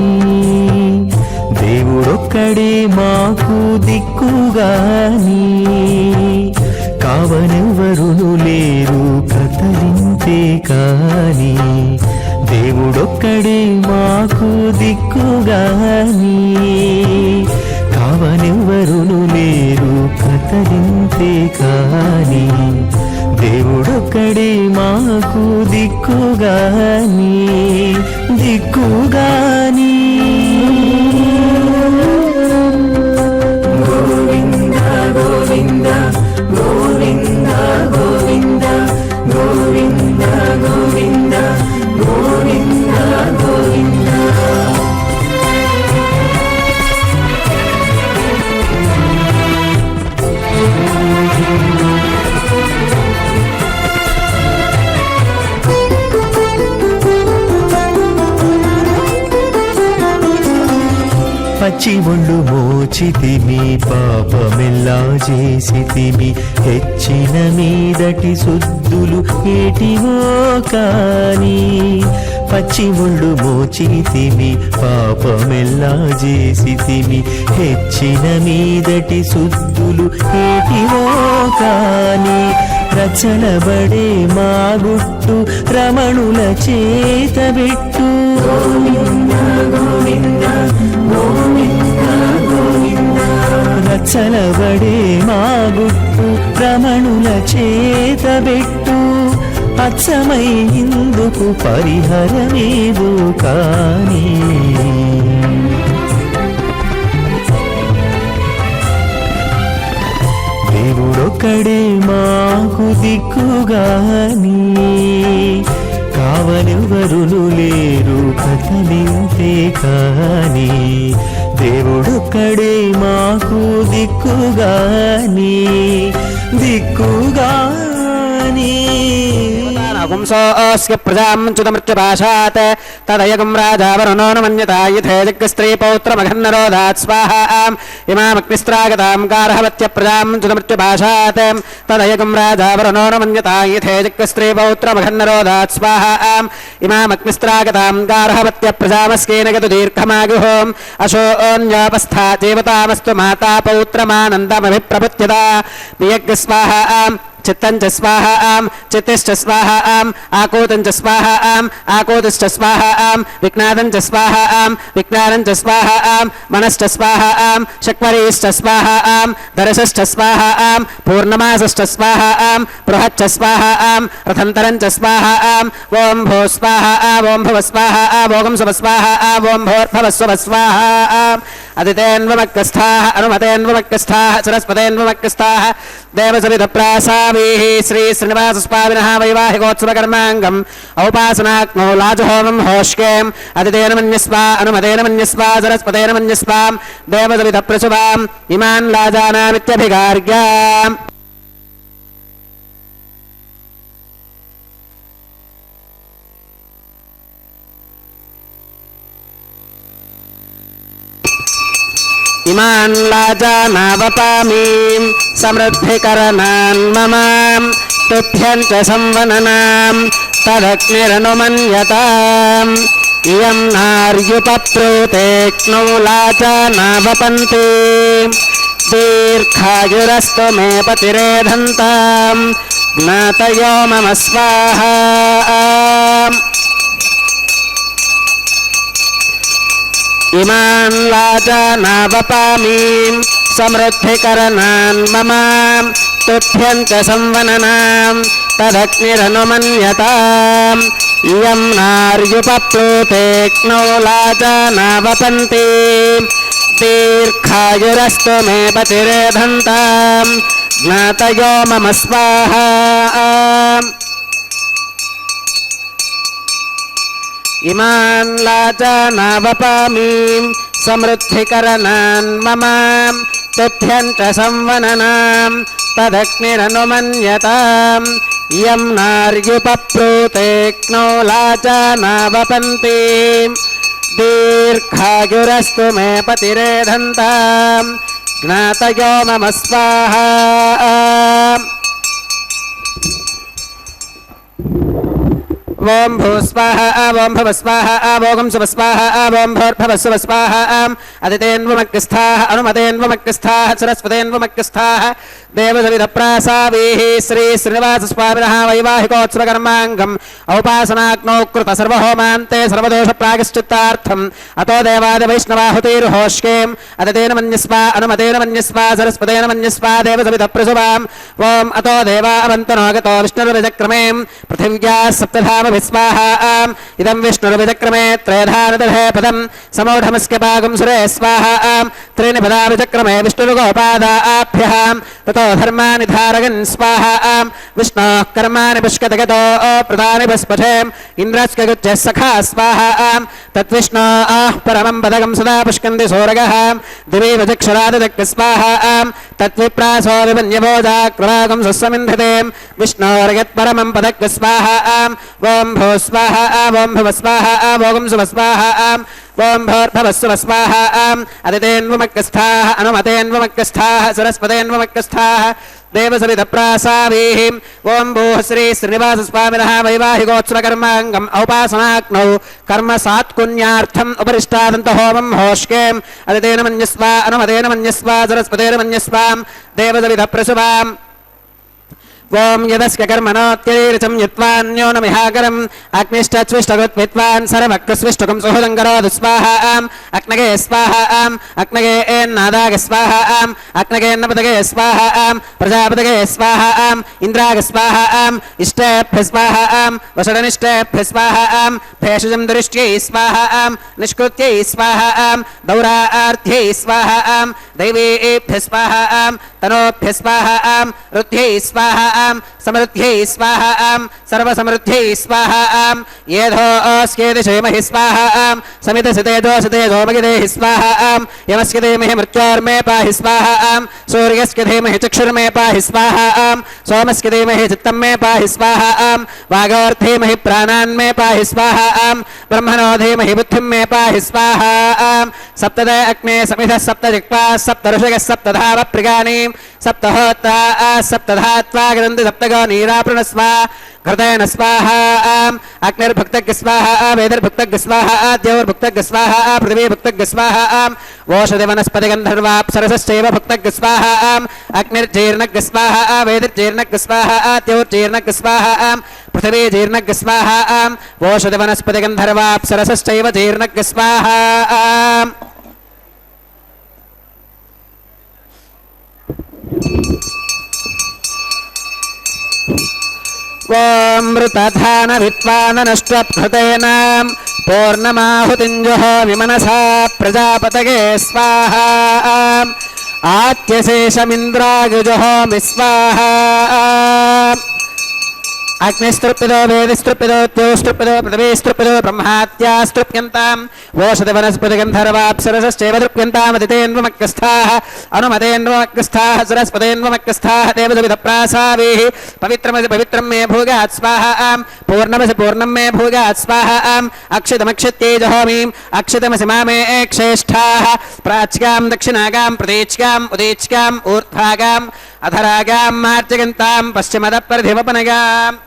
Speaker 4: దేవుడొక్కడే మాకు దిక్కుగాని, కావనెవ్వరును లేరు కథలింతే కాని. దేవుడొక్కడే మాకు దిక్కుగాని, కావనెవ్వరును లేరు కథలింతే కాని. దేవుడొక్కడే మాకు దిక్కుగాని, దిక్కుగాని. గోవింద గోవింద గోవింద గోవింద గోవింద గోవింద గోవింద గోవింద. పచ్చి ఒళ్ళు మోచితిమి, పాపమెల్లా చేసితిమి, హెచ్చిన మీదటి శుద్ధులు ఏటివో కాని. పచ్చి ఒళ్ళు మోచితిమి, పాపమెల్లా చేసితిమి, హెచ్చిన మీదటి శుద్ధులు ఏటివో కాని. రచనబడే మా గుట్టు రమణుల చేతబెట్టు. గోవింద గోవింద గోవింద గోవింద. రచనబడే మా గుట్టు రమణుల చేతబెట్టు. అచ్చమై ఇందుకు పరిహరమేదో కాని. దేవుడొక్కడే మాకు దిక్కుగాని, కావనెవ్వరును లేరు కథలింతే కాని. దేవుడొక్కడే మాకు దిక్కుగాని, దిక్కుగాని.
Speaker 3: పుంసోऽस्य प्रजां च्युतमृत्युपाशात् तदयगं राजा वरुणो न मन्यता यथे जग्स्त्री पौत्रमघन्नरोधात् स्वाहा इमामग्निस्त्रागतां गार्हवत्य प्रजां च्युतमृत्युपाशात् तदयगं राजा वरुणो न मन्यता यथे जग्स्त्री पौत्रमघन्नरोधात् स्वाहा इमामग्निस्त्रागतां गार्हवत्य प्रजामस्केन गतु दीर्घमागुः अशोऽन्योपस्था देवतामस्तु माता पौत्रमानन्दमभिप्रपुत्यता नियज्ञ स्वाहा चित्तं च स्वाहा चित्तिश्च स्वाहा आकोतं च स्वाहा आकोतिश्च स्वाहा विज्ञातं च स्वाहा विज्ञानं च स्वाहा मनश्च स्वाहा शक्वरीश्च स्वाहा दरसश्च स्वाहा पूर्णमासश्च स्वाहा बृहच्च स्वाहा रथन्तरं च स्वाहा ओं भो स्वाहा ओं भव स्वाहा भोगं सुव स्वाहा ओं भोर्भव सुव स्वाहा अदितेन्वमक्कस्थाः अनुमतेन्वमक्कस्थाः सरस्वतेन्वमक्कस्थाः देवसविधप्रासामीः श्री श्रीनिवासस्वामिनः वैवाहिकोत्सवकर्माङ्गम् औपासनाग्नौ लाजहोमं होष्केम् अदितेन मन्यस्वा अनुमतेन मन्यस्वा सरस्वतेन मन्यस्वा देवसविधप्रसुवाम् इमान् लाजानामित्यभिगार्याम्. इमान् लाजानावपामीं समृद्धिकरणान् मम तुभ्यं च संवननां तदग्निरनुमन्यताम् इयं नार्युपप्रोतेक्ष्णौ लाजानावपन्ति दीर्घायुरस्तु मे पतिरेधन्तां ज्ञातयो मम स्वाहा. इमान् लाजानावपामीं समृद्धिकरणान् मम तुभ्यं च संवननां तदग्निरनुमन्यताम् इयं नार्युपप्लूतेक्ष्णौ लाजानावपन्ति दीर्घायुरस्तु मे पतिरेधन्तां ज्ञातयो मम स्वाहा. इमान् लाजानावपामीं समृद्धिकरणान् मम तुभ्यं च संवननां तदग्निरनुमन्यताम् इयं नार्युपप्लूतेक्ष्णौ लाजानावपन्ति दीर्घायुरस्तु दीर्घायुरस्तु मे पतिरेधन्ताम् ज्ञातयो मम स्वाहा ओम भूस्वाहा ओम भवस्वाहा ओम सुवस्वाहा ओम भूर्भवस्वाहा अदितेन्वमग्रस्थाः अनुमतेन्वमग्रस्थाः सरस्वतेन्वमग्रस्थाः देवसविधप्रासावीः श्री श्रीनिवासस्वामिनः वैवाहिकोत्सवकर्माङ्गम् औपासनाग्नौ कृत सर्वहोमान्ते सर्वदोषप्रायश्चित्तार्थम् अतो देवादिवैष्णवाहुतिर्होष्केम् अदितेन मन्यस्वा अनुमतेन मन्यस्वा सरस्वतेन मन्यस्वा देवसविधप्रसुवाम् ओम अतो देवा अवन्तनो गतो विष्णुर्विचक्रमे पृथिव्याः सप्तधाम स्वाहा इदं विष्णुर्विचक्रमे त्रयधानदधे पदं समौढमस्य पागं सुरे स्वाहा त्रीणि पदा विचक्रमे विष्णुर्गोपादाभ्यः ततो धर्माणि धारयन् स्वाहा विष्णोः कर्माणि पुष्कतगतो प्रदानि पुष्पठे इन्द्रस्य गुच्चः सखा स्वाहा तद्विष्णोः परमं पदकं सदा पुष्कन्ति सूरगः दिवि विचक्षरादिदक् स्वाहा तद्विप्रासो विमन्यभोजाक्रमागं स्वस्वमिन्धते विष्णोर्यत्परमं पदक् स्वाहा ओम भूस्वाहा ओम भवस्वाहा ओम सुवस्वाहा ओम भूर्भवस्वाहा अदितेन्वमग्रस्थाः अनुमतेन्वमग्रस्थाः सरस्वतेन्वमग्रस्थाः देवसविधप्रासावीः ओम भूः श्री श्रीनिवासस्वामिनः वैवाहिकोत्सवकर्माङ्गम् औपासनाग्नौ कर्म सात्कुन्यार्थम् उपरिष्टादन्तहोमं होष्केम् अदितेन मन्यस्वा अनुमतेन मन्यस्वा सरस्वतेन मन्यस्वां देवसविधप्रसुवाम् ओम यदस्य कर्मणोत्यैर्चं यत्वान्यो न मिहाकरम् अग्निष्टच्विष्टगुत्वित्वान् सर्वक्रस्विष्टकं सुहृदङ्करोतु स्वाहा अग्नगे स्वाहा अग्नगे एन्नादाग स्वाहा अग्नगेन्नपदगे स्वाहा प्रजापतगे स्वाहा इन्द्राग स्वाहा इष्टेभ्य स्वाहा वषडनिष्टेभ्य स्वाहा भेषजं दृष्ट्यै स्वाहा निष्कृत्यै स्वाहा दौरार्थ्यै स्वाहा दैवेभ्य स्वाहा तनोभ्य स्वाहा रुद्ध्यै स्वाहा समृद्ध्यै स्वाहा सर्वसमृद्ध्यै स्वाहा येधोऽस्येति क्षेमहि स्वाहा समितसितेजोषितेजो मगिदेहि स्वाहा यमस्य धीमहि मृत्योर्मे पाहि स्वाहा सूर्यस्य धीमहि चक्षुर्मे पाहि स्वाहा सोमस्य धीमहि चित्तं मे पाहि स्वाहा वागोर्धीमहि प्राणान् मे पाहि स्वाहा ब्रह्मणो धीमहि बुद्धिं मे पाहि स्वाहा सप्तदे अग्ने समिधः सप्तजिह्वाः सप्तऋषयः सप्तधाव प्रियाणि सप्तहोत्रा सप्तधात्वा गृह्णन्ति सप्तगो नीराप्रणस्व घृतेन स्वाहा अग्निर्भुक्तज्ञ स्वाहा वेदिर्भुक्तज्ञ स्वाहा द्यौर्भुक्तज्ञ स्वाहा पृथिवीभुक्तज्ञ स्वाहा ओषधिवनस्पतिगन्धर्वाप्सरसश्चैव भुक्तज्ञ स्वाहा अग्निर्जीर्णज्ञ स्वाहा वेदिर्जीर्णज्ञ स्वाहा द्यौर्जीर्णज्ञ स्वाहा पृथिवीजीर्णज्ञ स्वाहा ओषधिवनस्पतिगन्धर्वाप्सरसश्चैव जीर्णज्ञ स्वाहा ओम मृतधान विद्वाननष्ट्वभृतेन पूर्णमाहुतिञ्जुः विमनसा प्रजापतये स्वाहा आत्यशेषमिन्द्रायुजुः स्वाहा अग्निस्तृप्यदो वेदिस्तृप्यदो द्यौस्तृप्यदो पृथिवीस्तृप्यदो ब्रह्मात्यास्तृप्यन्ताम् ओषधिवनस्पतिगन्धर्वाप्सरसश्चैव तृप्यन्ताम् अदितेन्वमग्रस्थाः अनुमतेन्वमग्रस्थाः सरस्वतेन्वमग्रस्थाः देवसविधप्रासावीः पवित्रमसि पवित्रं मे भूयात् स्वाहा पूर्णमसि पूर्णं मे भूयात् स्वाहा अक्षितमक्षित्यै जहोमीम् अक्षितमसि मामे श्रेष्ठाः प्राच्यां दक्षिणागां प्रतीच्याम् उदीच्याम् ऊर्ध्वागाम् अधरागां मार्जयन्तां पश्चिमतः परिधिवपनगाम्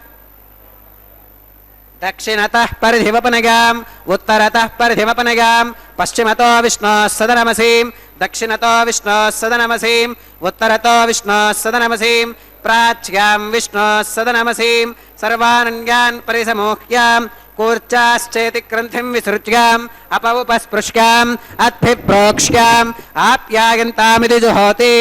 Speaker 3: दक्षिणतः परिधिवपनगाम् उत्तरतः परिधिवपनगाम् पश्चिमतो विष्णोः सदनमसीं दक्षिणतो विष्णोः सदनमसीं उत्तरतो विष्णोः सदनमसीं प्राच्यां विष्णोः सदनमसीं सर्वानन्यान् परिसमोह्याम् कूर्चाश्चेति ग्रन्थिं विसृज्याम् अपौपस्पृश्याम् अद्भिप्रोक्ष्याम् आप्यायन्तामिति जुहोति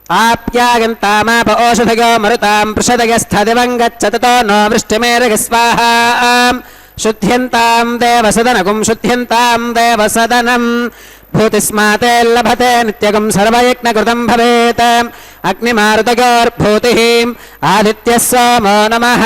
Speaker 3: आप्यागन्तामाप ओषधयो मरुतां पृषदयस्थदिवं गच्छततो नो वृष्टिमेरग स्वाहा शुद्ध्यन्तां देवसदनकुं शुद्ध्यन्तां देवसदनं भूतिस्माते लभते नित्यगुं सर्वयज्ञकृतं भवेत् अग्निमारुतयोर्भूतिः आदित्यः सोमो नमः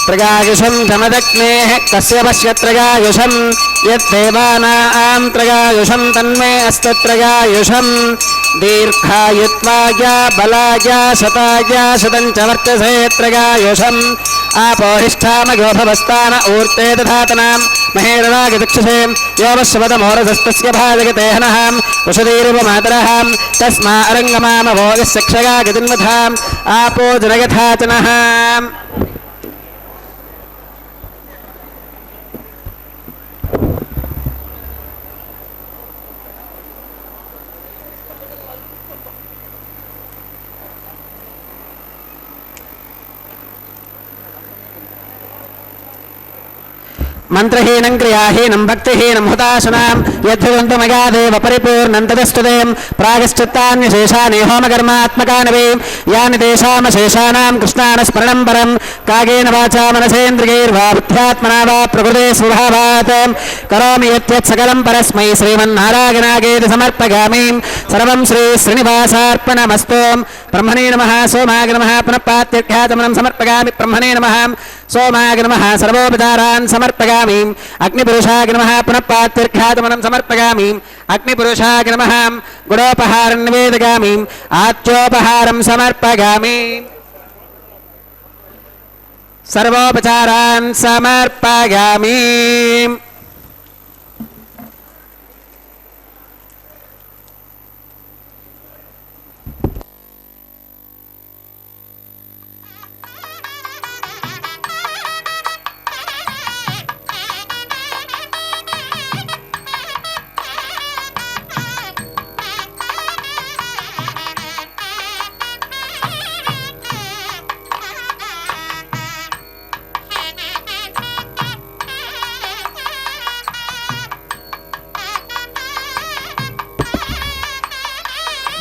Speaker 3: त्रगायुषं जमदग्नेः कस्य पश्यत्रगायुषं यद्देवानां त्रगायुषं तन्मे अस्तत्रगायुषं दीर्घायुत्वाय बलाय शताय शतं च वर्तसे त्रगायुषम् आपोहिष्ठामगोभवस्तान ऊर्ते दधातनां महेरणागदक्षसे योमश्वतमोरसस्तस्य भाजगते हनः वसुधीरुपमातरः तस्मा अरङ्गमामभोगस्य क्षगागतिन्वधाम् आपो जनयथाचनः मंत्रहीनं क्रियाहीनं भक्तिहीनं हुताशनां यद्भुवन्तमगादेव परिपूर्णं तदस्तुतें प्रागश्चित्तान्यशेषानि होमकर्मात्मकानि यानि तेषामशेषाणां कृष्णानस्मरणं परं कागेन वाचा मनसेन्द्रियैर्वा बुद्ध्यात्मना वा प्रकृते स्वभावात् करोमि यत् सकलं परस्मै श्रीमन्नारायणागेति समर्पयामि सर्वं श्रीश्रीनिवासार्पणमस्तु ब्रह्मणे नमः सोमाय नमः पुनः पात्यख्यातमनं समर्पयामि ब्रह्मणे नमः सोमाय नमः सर्वोपचारान् समर्पयामि अग्निपुरुषाय नमः पुनः पात्यख्यातमनं समर्पयामि अग्निपुरुषाय नमः गुणोपहारं निवेदयामि आच्योपहारं समर्पयामि सर्वोपचारान् समर्पयामि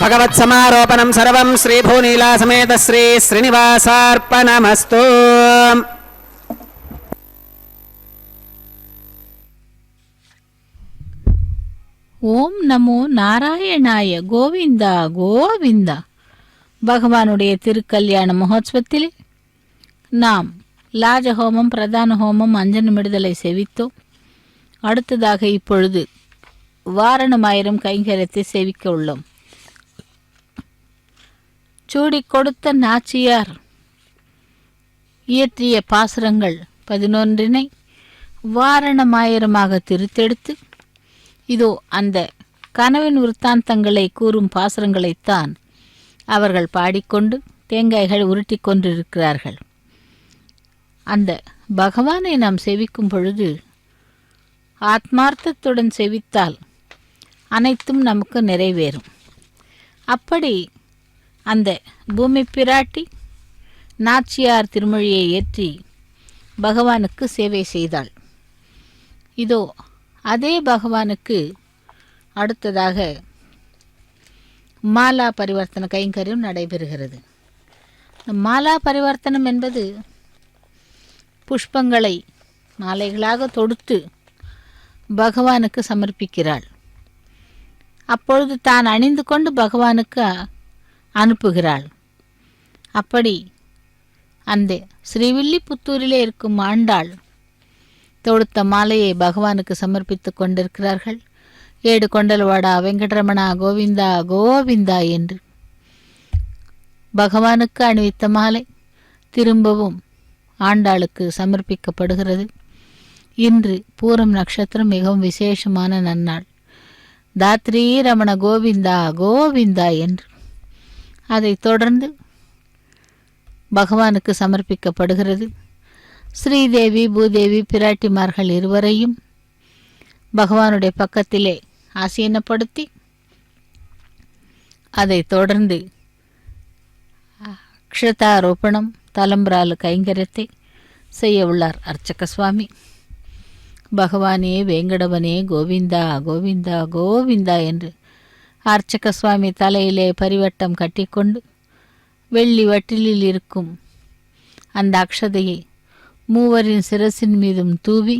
Speaker 3: भगवत्समारोपणं सर्वं श्रीभूनीला समेत श्री श्रीनिवासार्पणमस्तु।
Speaker 2: ஓம் நமோ நாராயணாய கோவிந்தா கோவிந்தா. பகவானுடைய திருக்கல்யாண மகோத்சவத்தில் நாம் லாஜஹோமம், பிரதான ஹோமம், அஞ்சனமிடுதலை செவித்தோம். அடுத்ததாக இப்பொழுது வாரணமாயிரம் கைங்கரியத்தை சேவிக்க உள்ளோம். சூடி கொடுத்த நாச்சியார் இயற்றிய பாசுரங்கள் 11 வாரணமாயிரமாக திருத்தெடுத்து இதோ அந்த கனவின் விருத்தாந்தங்களை கூறும் பாசுரங்களைத்தான் அவர்கள் பாடிக்கொண்டு தேங்காய்கள் உருட்டி கொண்டிருக்கிறார்கள். அந்த பகவானை நாம் செவிக்கும் பொழுது ஆத்மார்த்தத்துடன் செவித்தால் அனைத்தும் நமக்கு நிறைவேறும். அப்படி அந்த பூமி பிராட்டி நாச்சியார் திருமொழியை ஏற்றி பகவானுக்கு சேவை செய்தாள். இதோ அதே பகவானுக்கு அடுத்ததாக மாலா பரிவர்த்தன கைங்கரியம் நடைபெறுகிறது. மாலா பரிவர்த்தனம் என்பது புஷ்பங்களை மாலைகளாக தொடுத்து பகவானுக்கு சமர்ப்பிக்கிறாள். அப்பொழுது தான் அணிந்து கொண்டு பகவானுக்கு அனுப்புகிறாள். அப்படி அந்த ஸ்ரீவில்லிபுத்தூரிலே இருக்கும் ஆண்டாள் தொடுத்த மாலையை பகவானுக்கு சமர்ப்பித்து கொண்டிருக்கிறார்கள். ஏடு கொண்டல்வாடா வெங்கடரமணா கோவிந்தா கோவிந்தா என்று பகவானுக்கு அணிவித்த மாலை திரும்பவும் ஆண்டாளுக்கு சமர்ப்பிக்கப்படுகிறது. இன்று பூரம் நட்சத்திரம் மிகவும் விசேஷமான நன்னாள். தாத்ரீ ரமண கோவிந்தா கோவிந்தா என்று அதைத் தொடர்ந்து பகவானுக்கு சமர்ப்பிக்கப்படுகிறது. ஸ்ரீதேவி பூதேவி பிராட்டிமார்கள் இருவரையும் பகவானுடைய பக்கத்திலே ஆசீனப்படுத்தி அதைத் தொடர்ந்து அக்ஷதாரோபணம் தலம்பிரால கைங்கரியத்தை செய்ய உள்ளார் அர்ச்சக சுவாமி. பகவானே வேங்கடவனே கோவிந்தா கோவிந்தா கோவிந்தா என்று அர்ச்சக சுவாமி தலையிலே பரிவட்டம் கட்டிக்கொண்டு வெள்ளி வட்டிலில் இருக்கும் அந்த அக்ஷதையை மூவரின் சிரசின் மீதும் தூவி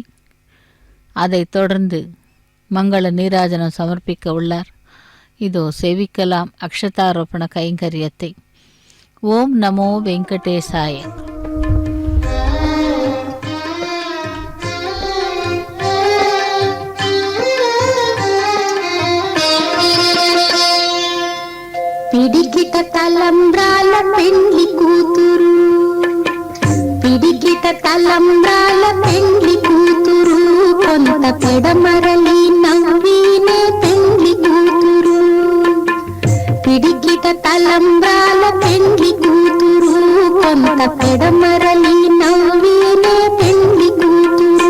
Speaker 2: அதைத் தொடர்ந்து மங்கள நீராஜனம் சமர்ப்பிக்க உள்ளார். இதோ சேவிக்கலாம் அக்ஷதாரோபண கைங்கரியத்தை. ஓம் நமோ வெங்கடேசாய.
Speaker 5: పిడికిట తలంబ్రాల పెండ్లి కూతురు, పిడికిట తలంబ్రాల పెండ్లి కూతురు, కొంత పెడమరలి నవ్వినే పెండ్లి కూతురు. పిడికిట తలంబ్రాల పెండ్లి కూతురు, కొంత పెడమరలి నవ్వినే పెండ్లి కూతురు.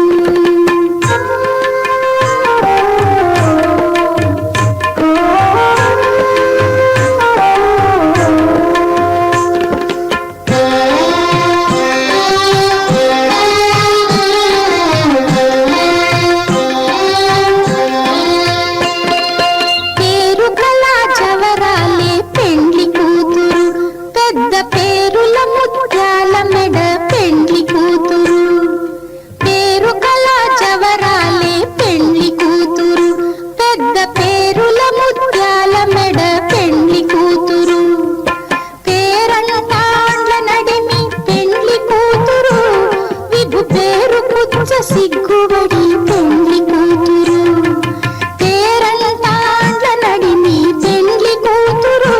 Speaker 5: సిగ్గుబడి పెండ్లి కూతురు, పేరంటాండ్ల నడిమి పెండ్లి కూతురు,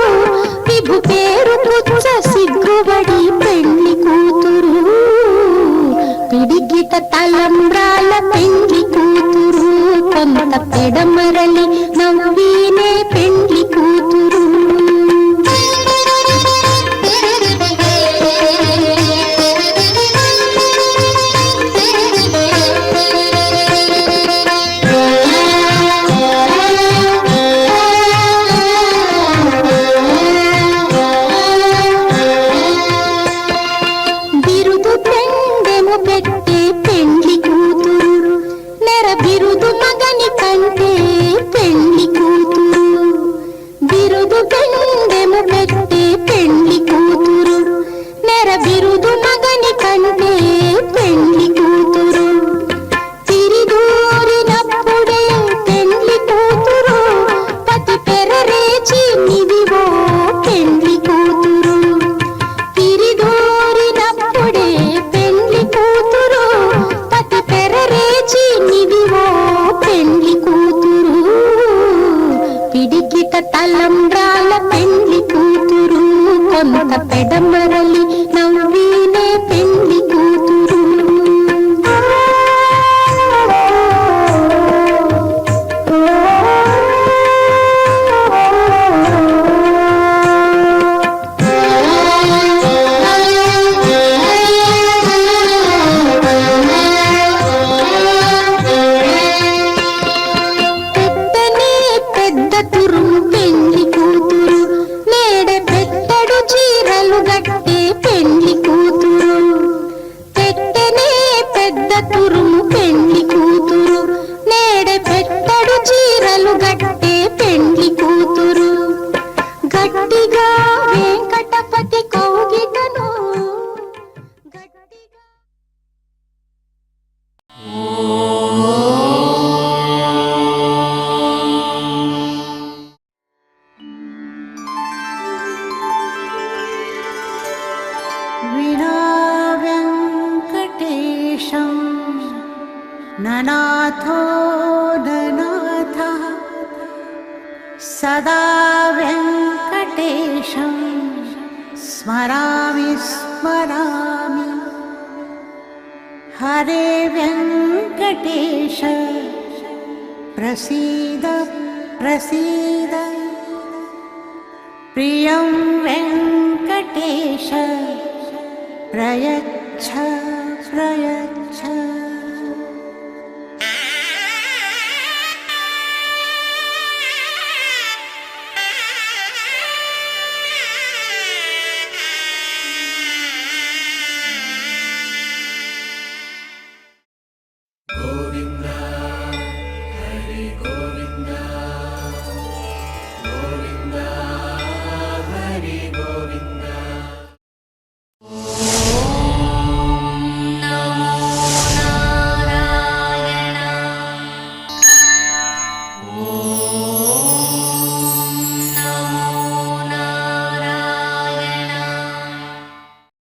Speaker 5: విభు పేరు పుచ్చ సిగ్గుబడి పెండ్లి కూతురు. పిడిగిట తలంబ్రాల పెండ్లి కూతురు, కొంత పెడమరలి నవ్వినే పెండ్లి కూతురు. తలంబ్రాల పెండ్లి కూతురు, కొంత పెడమరలి నవ్వినే పెండ్లి కూతురు.
Speaker 6: ननाथो ननाथः सदा वेङ्कटेशं स्मरामि स्मरामि। हरे वेङ्कटेश प्रसीद प्रसीद, प्रियं वेङ्कटेश प्रयच्छ प्रयच्छ।